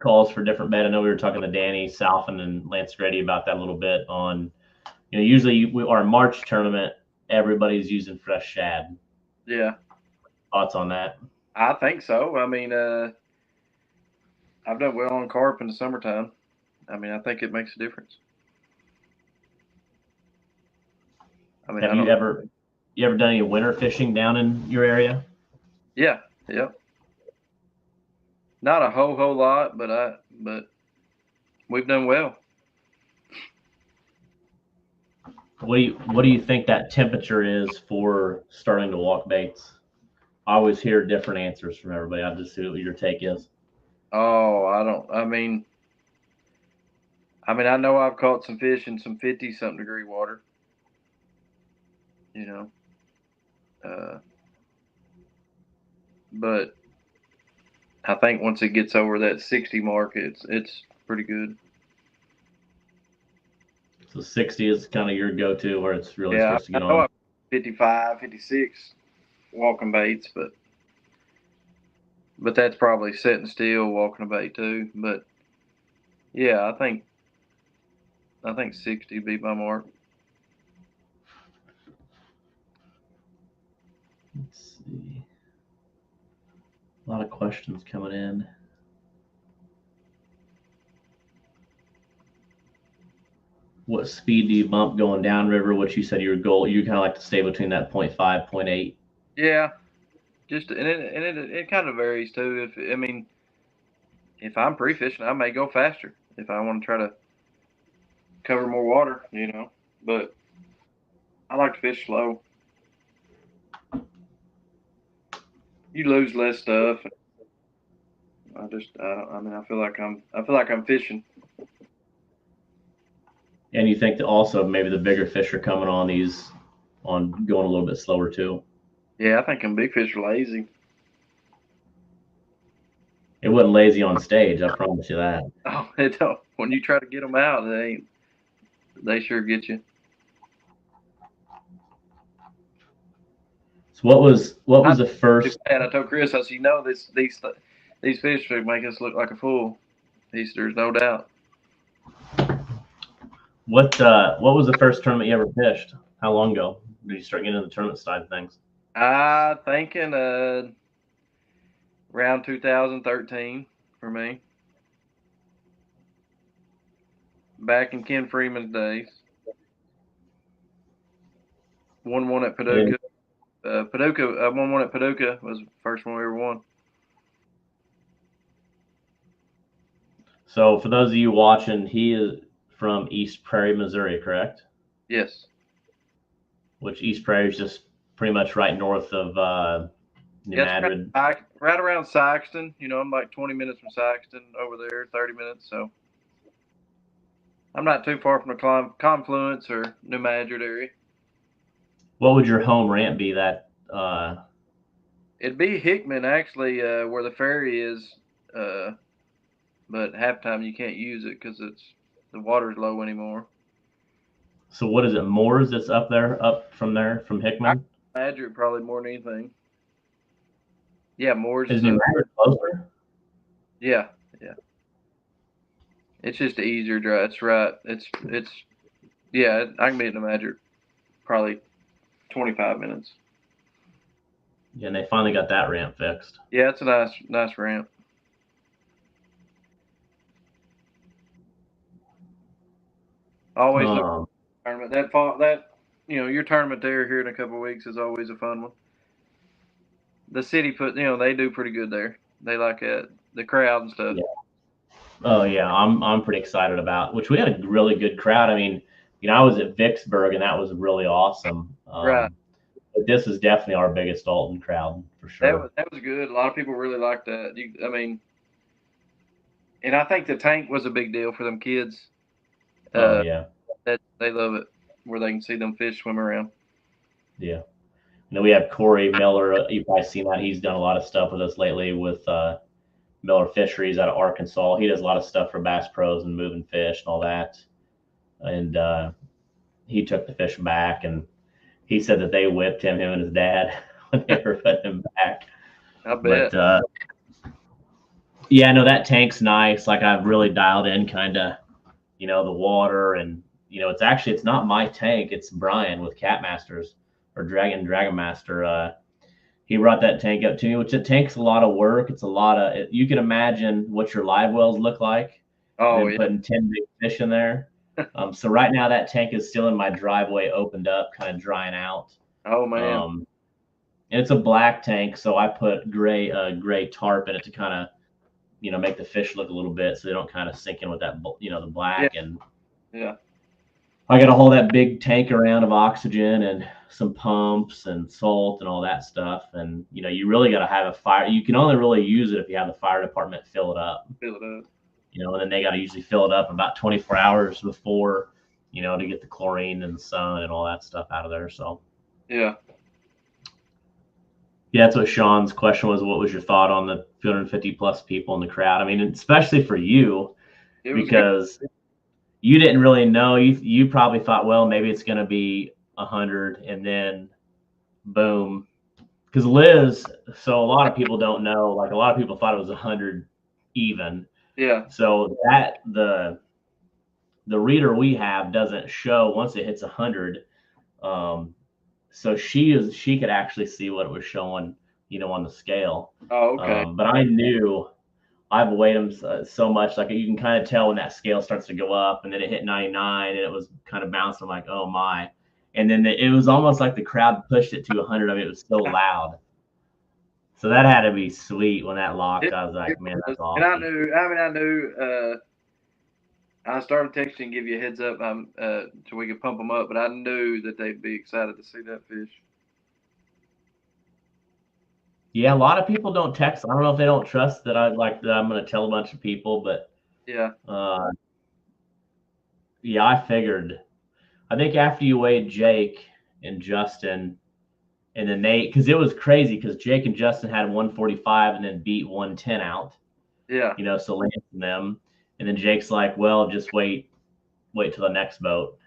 calls for different bait? I know we were talking to Danny Salfin and Lance Grady about that a little bit on, usually our March tournament, everybody's using fresh shad. Yeah. Thoughts on that? I think so. I mean, I've done well on carp in the summertime. I mean, I think it makes a difference. I mean, have you ever done any winter fishing down in your area? Yeah. Not a whole lot, but we've done well. What do you think that temperature is for starting to walk baits? I always hear different answers from everybody. I'll just see what your take is. Oh, I mean, I know I've caught some fish in some 50-something degree water. But I think once it gets over that 60 mark, it's pretty good. So 60 is kind of your go-to where it's really supposed to get on. 55, 56 walking baits, but that's probably sitting still walking a bait too. But yeah, I think 60 beat my mark. Let's see. A lot of questions coming in. What speed do you bump going downriver? What you said your goal, you kind of like to stay between that 0.5, 0.8. Yeah, it kind of varies too. If I'm pre-fishing, I may go faster if I want to try to cover more water, But I like to fish slow. You lose less stuff. I feel like I'm fishing. And you think that also maybe the bigger fish are coming on going a little bit slower too? Yeah, I think them big fish are lazy. It wasn't lazy on stage, I promise you that. Oh, it don't. When you try to get them out, they sure get you. So what was the first? And I told Chris, I said, these fish would make us look like a fool. There's no doubt. What was the first tournament you ever fished? How long ago did you start getting into the tournament side of things? I thinking around 2013 for me. Back in Ken Freeman's days. Won one at Paducah. I won one at Paducah. Was the first one we ever won. So for those of you watching, he is from East Prairie, Missouri, correct? Yes. Which East Prairie is just pretty much right north of New Madrid. Right around Saxton. You know, I'm like 20 minutes from Saxton over there, 30 minutes. So I'm not too far from the confluence or New Madrid area. What would your home ramp be? That it'd be Hickman, actually, where the ferry is. But halftime you can't use it because the water's low anymore. So what is it? Moores that's up from Hickman? Madrid probably more than anything. Yeah, Moores is New Madrid closer? Yeah. It's just an easier drive. It's right. Yeah. I can be in New Madrid probably 25 minutes. Yeah, and they finally got that ramp fixed. Yeah, it's a nice ramp. Always look tournament. That your tournament here in a couple of weeks is always a fun one. The city they do pretty good there. They like it, the crowd and stuff. Yeah. Oh yeah, I'm pretty excited about. Which we had a really good crowd. I mean, I was at Vicksburg and that was really awesome. Right. But this is definitely our biggest Alton crowd for sure. That was good. A lot of people really liked that. And I think the tank was a big deal for them kids. Yeah. That they love it, where they can see them fish swim around. Yeah. We have Corey Miller. You've probably seen that. He's done a lot of stuff with us lately with Miller Fisheries out of Arkansas. He does a lot of stuff for Bass Pros and moving fish and all that. And he took the fish back, and he said that they whipped him and his dad when they were putting him back. I bet. But, yeah, no, that tank's nice. Like I've really dialed in kind of, the water, and it's not my tank. It's Brian with Cat Masters or Dragon Master. He brought that tank up to me, which it takes a lot of work. It's a lot of, you can imagine what your live wells look like. Oh, yeah. Putting 10 big fish in there. So right now that tank is still in my driveway, opened up, kind of drying out. Oh man. And it's a black tank, so I put gray tarp in it to kind of, make the fish look a little bit so they don't kind of sink in with that, the black. Yeah. And yeah, I got to hold that big tank around of oxygen and some pumps and salt and all that stuff. And, you really got to have a fire. You can only really use it if you have the fire department fill it up. And then they got to usually fill it up about 24 hours before, to get the chlorine and the sun and all that stuff out of there. So, yeah. Yeah, that's what Sean's question was. What was your thought on the 250 plus people in the crowd? I mean, especially for you, because you didn't really know. You probably thought, well, maybe it's going to be 100, and then boom. Because Liz, so a lot of people don't know. Like a lot of people thought it was 100 even. Yeah. So that the reader we have doesn't show once it hits 100. So she could actually see what it was showing, on the scale. Oh, okay. But I knew I've weighed them so much, like you can kind of tell when that scale starts to go up, and then it hit 99 and it was kind of bouncing. I'm like, oh my. And then it was almost like the crowd pushed it to 100. I mean, it was so loud. So that had to be sweet when that locked. I was like, man, that's awesome. And I knew, I started texting, give you a heads up, so we could pump them up, but I knew that they'd be excited to see that fish. Yeah, a lot of people don't text. I don't know if they don't trust that I'm going to tell a bunch of people, but yeah. Yeah, I figured. I think after you weighed Jake and Justin, and then because it was crazy because Jake and Justin had 145 and then beat 110 out. Yeah. So Lance and them. And then Jake's like, well, just wait till the next boat.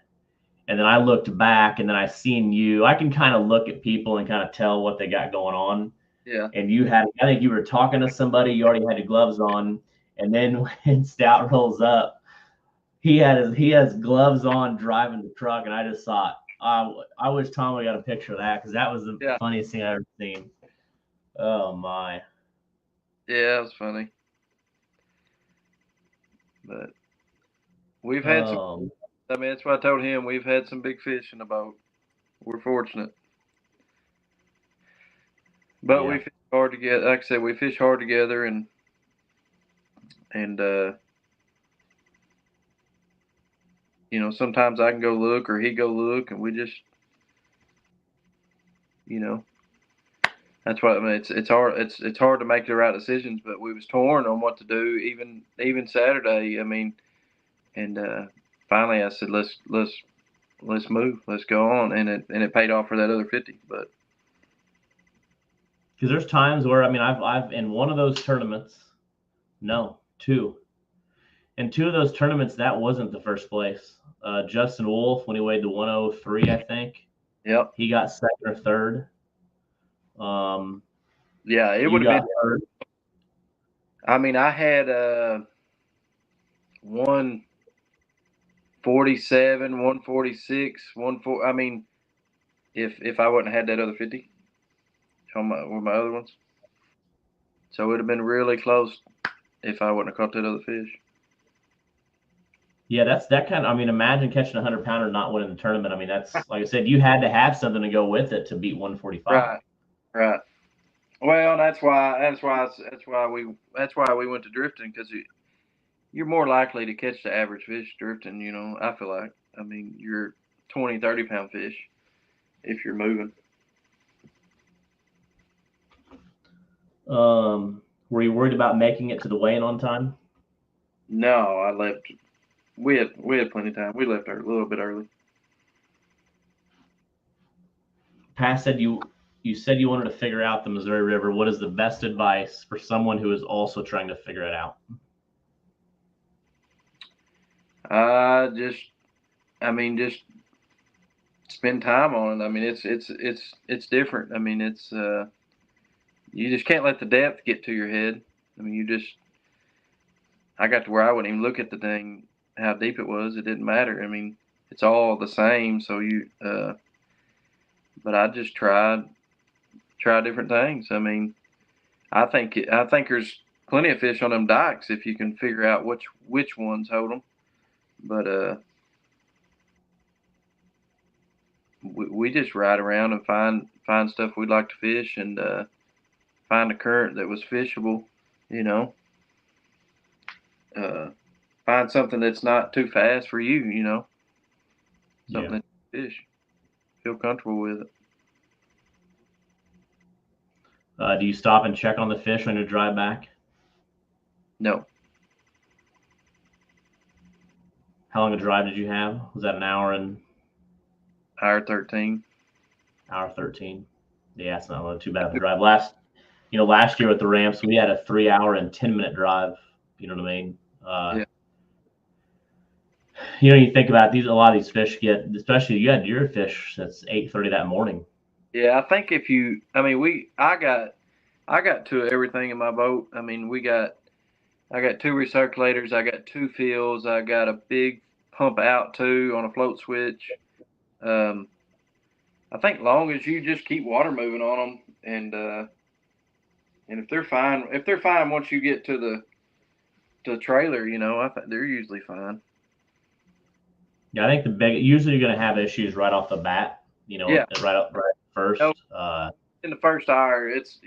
And then I looked back, and then I seen you. I can kind of look at people and kind of tell what they got going on. Yeah. And I think you were talking to somebody. You already had your gloves on. And then when Stout rolls up, he has gloves on driving the truck, and I just thought, I wish Tom would got a picture of that, because that was the funniest thing I've ever seen. Oh my! Yeah, it was funny. But we've had some. I mean, that's why I told him we've had some big fish in the boat. We're fortunate, but we fish hard together. Like I said, we fish hard together, and sometimes I can go look or he go look, and we just, that's what I mean. It's hard. It's hard to make the right decisions, but we was torn on what to do. Even Saturday, I mean, and finally I said, let's move, let's go on, and it paid off for that other 50. But because there's times where, I mean, I've in one of those tournaments, no, two. In two of those tournaments, that wasn't the first place. Justin Wolf, when he weighed the 103, I think. Yep. He got second or third. Yeah, it would have been. Third. I mean, I had 147, 146, 14. I mean, if I wouldn't have had that other 50 on with my other ones, so it would have been really close if I wouldn't have caught that other fish. Yeah, that's that kind of. I mean, imagine catching a 100-pounder not winning the tournament. I mean, that's like I said, you had to have something to go with it to beat 145. Right. Well, that's why we went to drifting, because you're more likely to catch the average fish drifting. I feel like. I mean, you're 20, 30-pound fish if you're moving. Were you worried about making it to the weigh-in on time? No, I left. We had plenty of time. We left a little bit early. Pat said you said you wanted to figure out the Missouri River. What is the best advice for someone who is also trying to figure it out? Just spend time on it. I mean, it's different. I mean, it's you just can't let the depth get to your head. I mean, I got to where I wouldn't even look at the thing, how deep it was. It didn't matter. I mean, it's all the same. So but I just try different things. I mean, I think there's plenty of fish on them dikes if you can figure out which ones hold them. But we just ride around and find stuff we'd like to fish, and find a current that was fishable. Find something that's not too fast for you. Something that you fish, feel comfortable with it. Do you stop and check on the fish on your drive back? No. How long a drive did you have? Was that an hour and? Hour 13. Hour 13. Yeah, it's not too bad of a drive. Last year with the ramps, we had a 3 hour and 10-minute drive. You know what I mean? You think about a lot of these fish get, especially you had your fish that's 8:30 that morning. Yeah, I think I got to everything in my boat. I mean, I got 2 recirculators, I got 2 fields, I got a big pump out too on a float switch. I think long as you just keep water moving on them, and if they're fine once you get to the trailer, I think they're usually fine. Yeah, I think usually you're going to have issues right off the bat. Right first. In the first hour, it's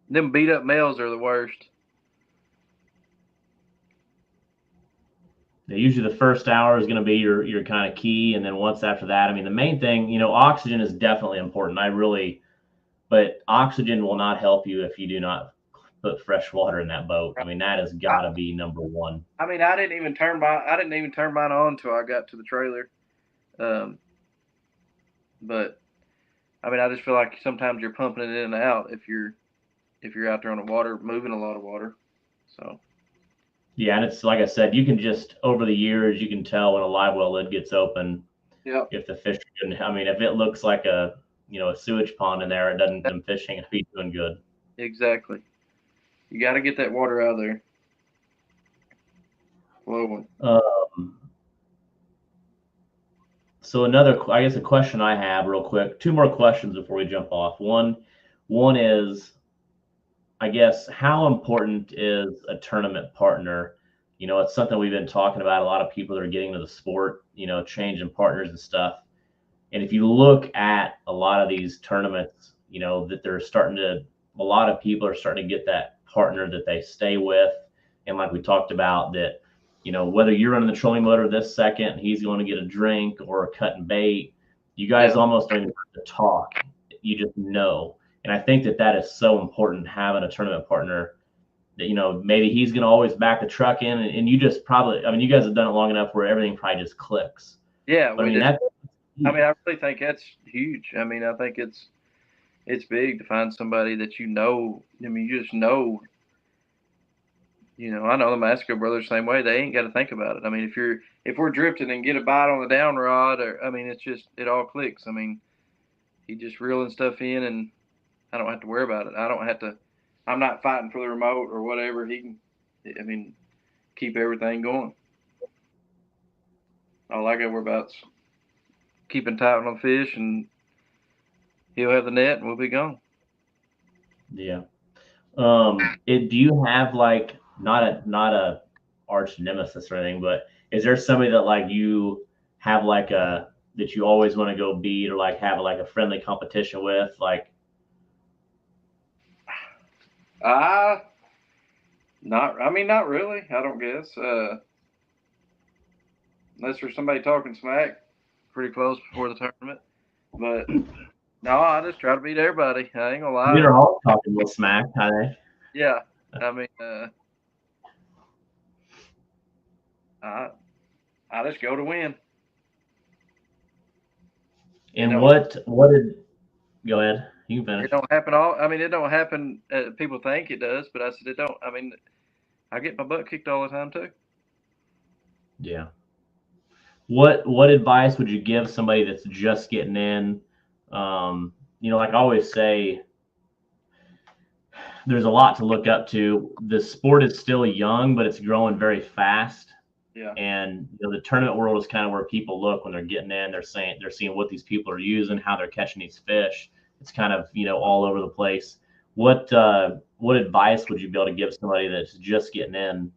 them beat up males are the worst. Usually the first hour is going to be your kind of key, and then once after that, I mean, the main thing, oxygen is definitely important. But oxygen will not help you if you do not put fresh water in that boat. I mean, that has got to be number one. I mean, I didn't even turn mine on until I got to the trailer. But I mean, I just feel like sometimes you're pumping it in and out if you're if you're out there on the water, moving a lot of water. So. Yeah, and it's like I said, you can just over the years you can tell when a live well lid gets open. Yeah. If the fish are good. I mean, if it looks like a sewage pond in there, it doesn't. Them fish ain't gonna be doing good. Exactly. You got to get that water out of there. Flowing. So I guess a question I have real quick. Two more questions before we jump off. One is, I guess, how important is a tournament partner? It's something we've been talking about. A lot of people that are getting into the sport, changing partners and stuff. And if you look at a lot of these tournaments, that a lot of people are starting to get that partner that they stay with. And like we talked about that, whether you're running the trolling motor this second, he's going to get a drink or cutting bait, you guys almost don't even have to talk. You just know. And I think that is so important, having a tournament partner that, maybe he's going to always back the truck in, and you just probably, you guys have done it long enough where everything probably just clicks. Yeah. But, I really think that's huge. I think it's big to find somebody that you just know. I know the Masco brothers same way. They ain't got to think about it. If we're drifting and get a bite on the down rod, it all clicks. He just reeling stuff in, and I don't have to worry about it. I'm not fighting for the remote or whatever. He can, keep everything going. All I got to worry about is keeping tight on the fish, and he'll have the net, and we'll be gone. Yeah. Do you have not a arch nemesis or anything, but is there somebody that you have that you always want to go beat or have a friendly competition with? Not really. I don't guess. Unless there's somebody talking smack pretty close before the tournament. But no, I just try to beat everybody. I ain't gonna lie. They're all talking with smack, are they? Yeah. I just go to win. And what did go ahead? You can finish. It don't happen it don't happen. People think it does, but I said it don't. I get my butt kicked all the time too. Yeah. What advice would you give somebody that's just getting in? Like I always say, there's a lot to look up to. The sport is still young, but it's growing very fast. Yeah. And the tournament world is kind of where people look when they're getting in. They're seeing what these people are using, how they're catching these fish. It's kind of all over the place. What advice would you be able to give somebody that's just getting in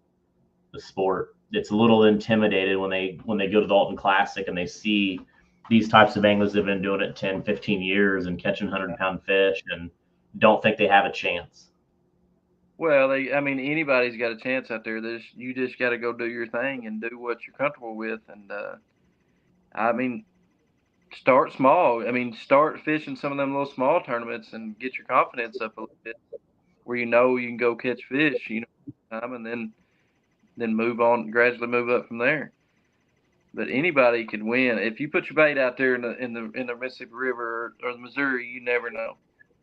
the sport, that's a little intimidated when they go to the Alton Classic and they see these types of anglers that have been doing it 10, 15 years and catching 100-pound fish and don't think they have a chance? Well, anybody's got a chance out there. You just got to go do your thing and do what you're comfortable with. And start small. Start fishing some of them little small tournaments and get your confidence up a little bit, where you can go catch fish. And then move on, gradually move up from there. But anybody can win if you put your bait out there in the Mississippi River or the Missouri. You never know.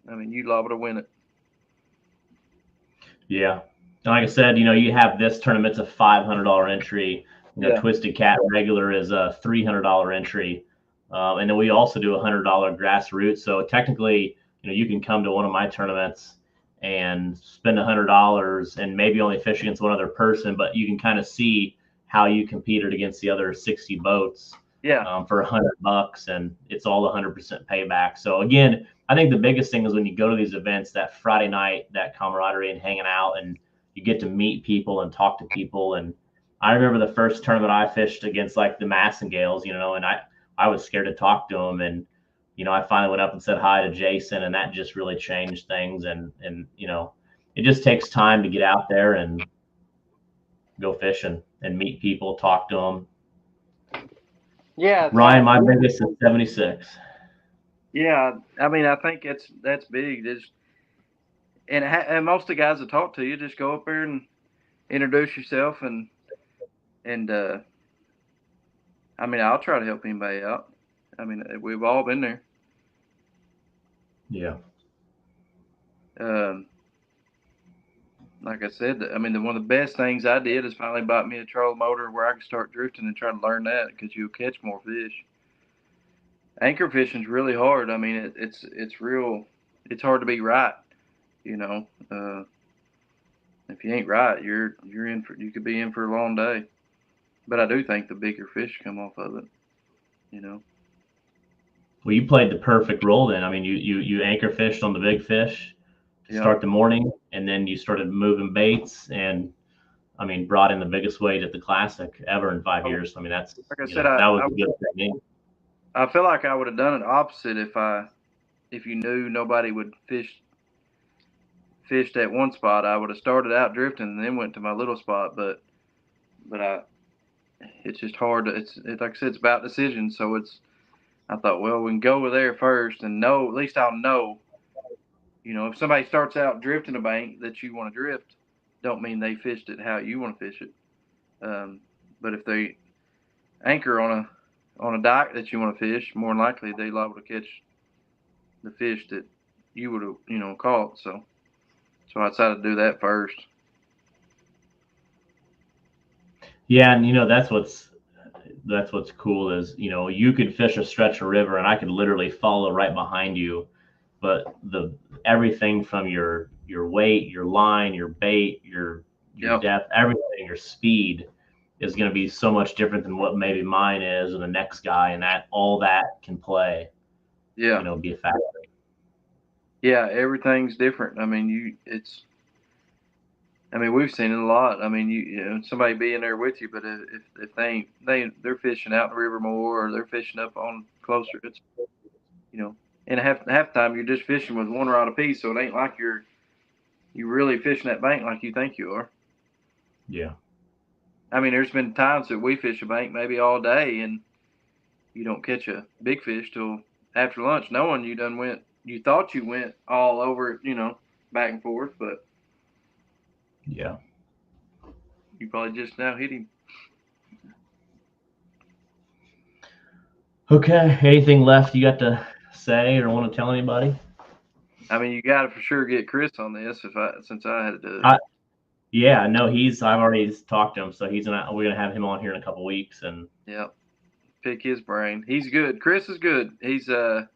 You liable to win it. Yeah. And like I said, you have this tournament's a $500 entry. Twisted Cat regular is a $300 entry. And then we also do a $100 grassroots. So technically, you can come to one of my tournaments and spend $100 and maybe only fish against one other person, but you can kind of see how you competed against the other 60 boats. Yeah. For $100, and it's all 100% payback. So again, I think the biggest thing is when you go to these events, that Friday night, that camaraderie and hanging out, and you get to meet people and talk to people. And I remember the first tournament I fished against the Massengales, and I was scared to talk to them. And, I finally went up and said hi to Jason, and that just really changed things. And it just takes time to get out there and go fishing and meet people, talk to them. Yeah. Ryan, my biggest is 76. Yeah. I think that's big. And most of the guys that talk to you, just go up there and introduce yourself and I'll try to help anybody out. We've all been there. Yeah. like I said, I mean, one of the best things I did is finally bought me a trolling motor where I could start drifting and try to learn that, because you'll catch more fish. Anchor fishing's really hard. I mean, it's real. It's hard to be right. You know, if you ain't right, you're in for. You could be in for a long day. But I do think the bigger fish come off of it. You know. Well, you played the perfect role then. I mean, you anchor fished on the big fish to start the morning, and then you started moving baits, and I mean, brought in the biggest weight at the Classic ever in 5 years. I mean, that's like I you said, know, that was a good thing. I feel like I would have done it opposite if you knew nobody would fish at one spot. I would have started out drifting and then went to my little spot. But it's just hard. It's like I said, it's about decisions. So I thought, well, we can go over there first and know, at least I'll know. You know, if somebody starts out drifting a bank that you want to drift, don't mean they fished it how you want to fish it. But if they anchor on a dike that you want to fish, more than likely they're liable to catch the fish that you would have, caught. So I decided to do that first. Yeah, and that's what's cool is you could fish a stretch of river and I could literally follow right behind you, but everything from your weight, your line, your bait, your depth, everything, your speed is going to be so much different than what maybe mine is or the next guy, and that all that can play. Yeah. Be a factor. Yeah, everything's different. I mean, we've seen it a lot. I mean, somebody be in there with you, but if they're fishing out in the river more, or they're fishing up on closer, it's and half the time you're just fishing with one rod apiece, so it ain't like you're really fishing that bank like you think you are. Yeah. I mean, there's been times that we fish a bank maybe all day and you don't catch a big fish till after lunch, knowing you thought you went all over it, back and forth, but yeah, you probably just now hit him. Okay. Anything left you got to say or want to tell anybody? I mean, you got to for sure get Chris on this since I had to do it. Yeah, no, I've already talked to him, so we're gonna have him on here in a couple weeks, and pick his brain. He's good. Chris is good. He's I'm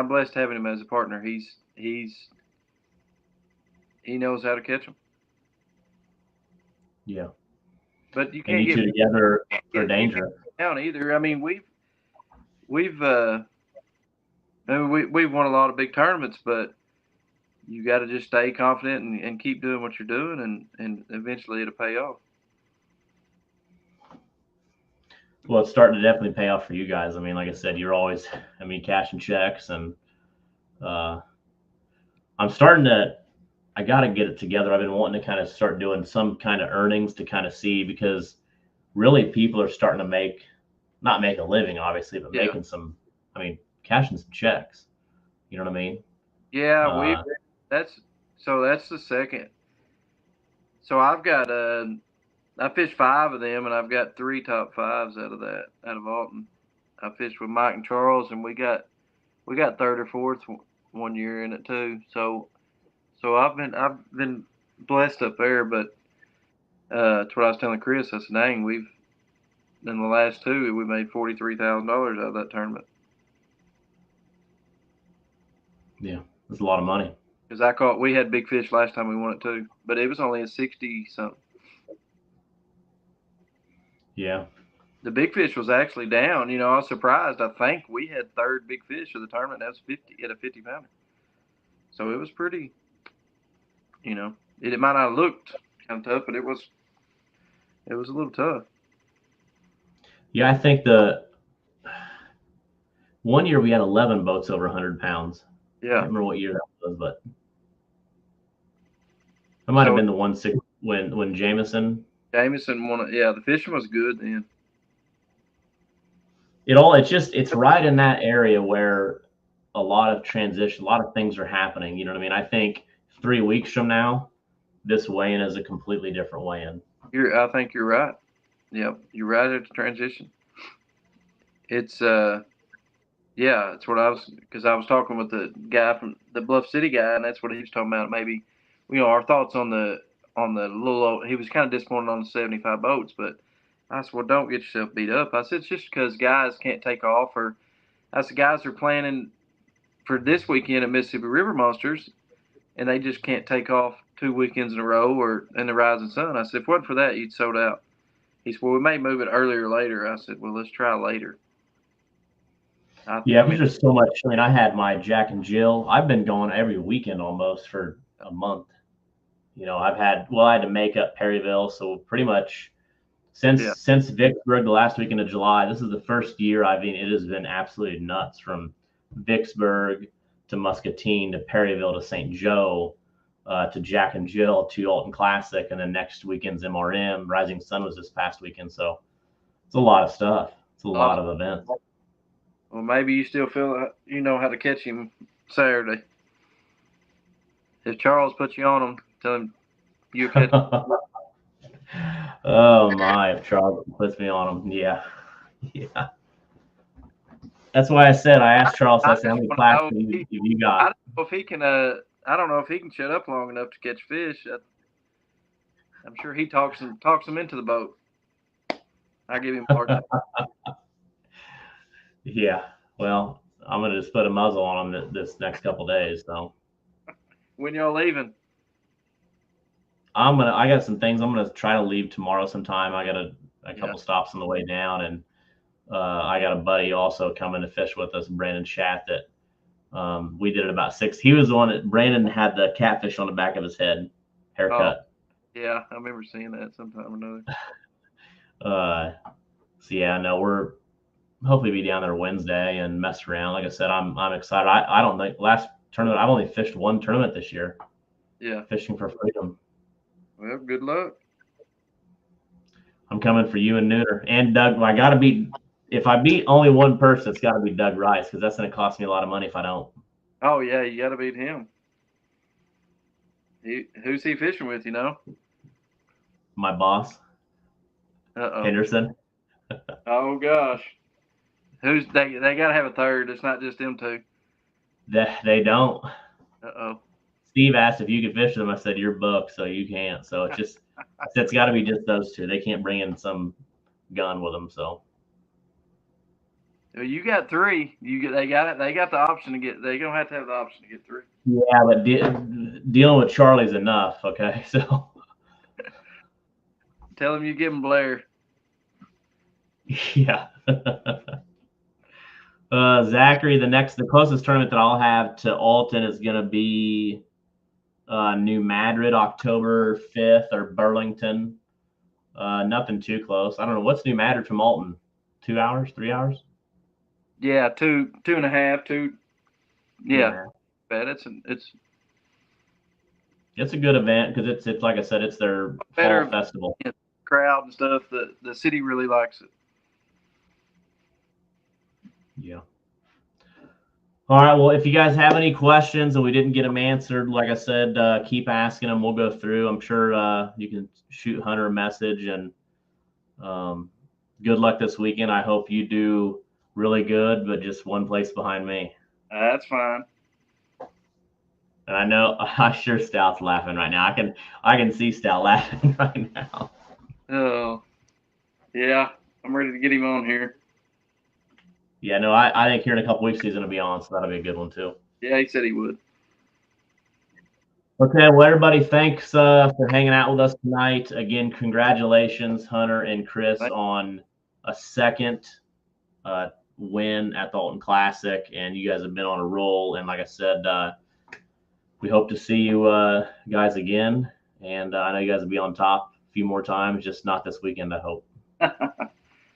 blessed having him as a partner. He knows how to catch them. Yeah. But you can't and you two together for danger. Down either. I mean, we've won a lot of big tournaments, but you got to just stay confident and keep doing what you're doing, and eventually it'll pay off. Well, it's starting to definitely pay off for you guys. I mean, like I said, you're always, cashing checks, and I got to get it together. I've been wanting to kind of start doing some kind of earnings to kind of see, because really people are starting to not make a living, obviously, but making some, cashing some checks. You know what I mean? Yeah, that's the second. So I've got I fished 5 of them, and I've got 3 top 5s out of Alton. I fished with Mike and Charles, and we got 3rd or 4th one year in it too. So I've been blessed up there, but it's what I was telling Chris. I said, dang, in the last 2 we made $43,000 out of that tournament. Yeah, that's a lot of money. Because we had big fish last time we won it too, but it was only a 60 something. Yeah. The big fish was actually down. I was surprised. I think we had 3rd big fish of the tournament. That was 50 at a 50-pounder. So it was pretty. It might not have looked kind of tough, but it was a little tough. Yeah, I think the one year we had 11 boats over 100 pounds. Yeah. I can't remember what year that was, but it might have been the 1/6 when Jameson won it. Yeah, the fishing was good then. It's right in that area where a lot of transition, a lot of things are happening. You know what I mean? I think 3 weeks from now, this weigh-in is a completely different weigh-in. I think you're right. Yep, you're right at the transition. It's it's what because I was talking with the guy from the Bluff City guy, and that's what he was talking about. Maybe our thoughts on the little. He was kind of disappointed on the 75 boats, but I said, well, don't get yourself beat up. I said, it's just because guys can't take off, or I said, guys are planning for this weekend at Mississippi River Monsters, and they just can't take off 2 weekends in a row or in the rising sun. I said, if it wasn't for that, you'd sold out. He said, well, we may move it earlier or later. I said, well, let's try later. There's just so much. I mean, I had my Jack and Jill. I've been going every weekend almost for a month. I had to make up Perryville, so pretty much since Vicksburg the last weekend of July, this is the first year. I mean, it has been absolutely nuts from Vicksburg to Muscatine to Perryville to St. Joe to Jack and Jill to Alton Classic, and then next weekend's MRM. Rising Sun was this past weekend, so it's a lot of stuff. It's a lot of events. Well, maybe you still feel you know how to catch him Saturday. If Charles puts you on him, tell him you're catching. Oh my! If Charles puts me on him, yeah. That's why I said I asked Charles. I said, "How many classes you got?" I don't know if he can. I don't know if he can shut up long enough to catch fish. I'm sure he talks them into the boat. I give him more time. Yeah. Well, I'm gonna just put a muzzle on him this next couple days. So. When y'all leaving? I got some things. I'm gonna try to leave tomorrow sometime. I got a couple stops on the way down, and I got a buddy also coming to fish with us, Brandon Schatt, that we did it about 6. He was the one that Brandon had the catfish on the back of his head, haircut. Oh, yeah, I remember seeing that sometime or another. So yeah, no, we're hopefully be down there Wednesday and mess around. Like I said, I'm excited. I don't think last tournament I've only fished one tournament this year. Yeah, fishing for freedom. Well, good luck. I'm coming for you and Nooner and Doug. I got to beat. If I beat only one person, it's got to be Doug Rice, because that's going to cost me a lot of money if I don't. Oh yeah, you got to beat him. Who's he fishing with? My boss. Henderson. Oh gosh. They got to have a third. It's not just them two. They don't. Uh-oh. Steve asked if you could fish them. I said, you're booked, so you can't. So it's got to be just those two. They can't bring in some gun with them. So. Well, you got 3. They got the option to get. They're gonna have to have the option to get 3. Yeah, but dealing with Charlie's enough. Okay, so. Tell him you give him Blair. Yeah. Zachary, the closest tournament that I'll have to Alton is going to be New Madrid, October 5th, or Burlington. Nothing too close. I don't know. What's New Madrid from Alton? 2 hours, 3 hours? Yeah, 2.5, 2. Yeah. But it's a good event, because it's like I said, it's their fall festival. Crowd and stuff. The city really likes it. Yeah. All right. Well, if you guys have any questions and we didn't get them answered, like I said, keep asking them. We'll go through. I'm sure you can shoot Hunter a message, and good luck this weekend. I hope you do really good, but just one place behind me. That's fine. And I know Stout's laughing right now. I can see Stout laughing right now. Oh, yeah. I'm ready to get him on here. Yeah, no, I think here in a couple weeks he's going to be on, so that'll be a good one too. Yeah, he said he would. Okay, well, everybody, thanks for hanging out with us tonight. Again, congratulations, Hunter and Chris, on a second win at the Alton Classic, and you guys have been on a roll. And like I said, we hope to see you guys again, and I know you guys will be on top a few more times, just not this weekend, I hope. All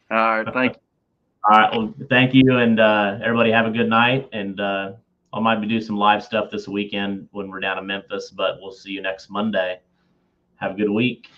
right, thank you. All right, well, thank you, and everybody have a good night, and I might be doing some live stuff this weekend when we're down in Memphis, but we'll see you next Monday. Have a good week.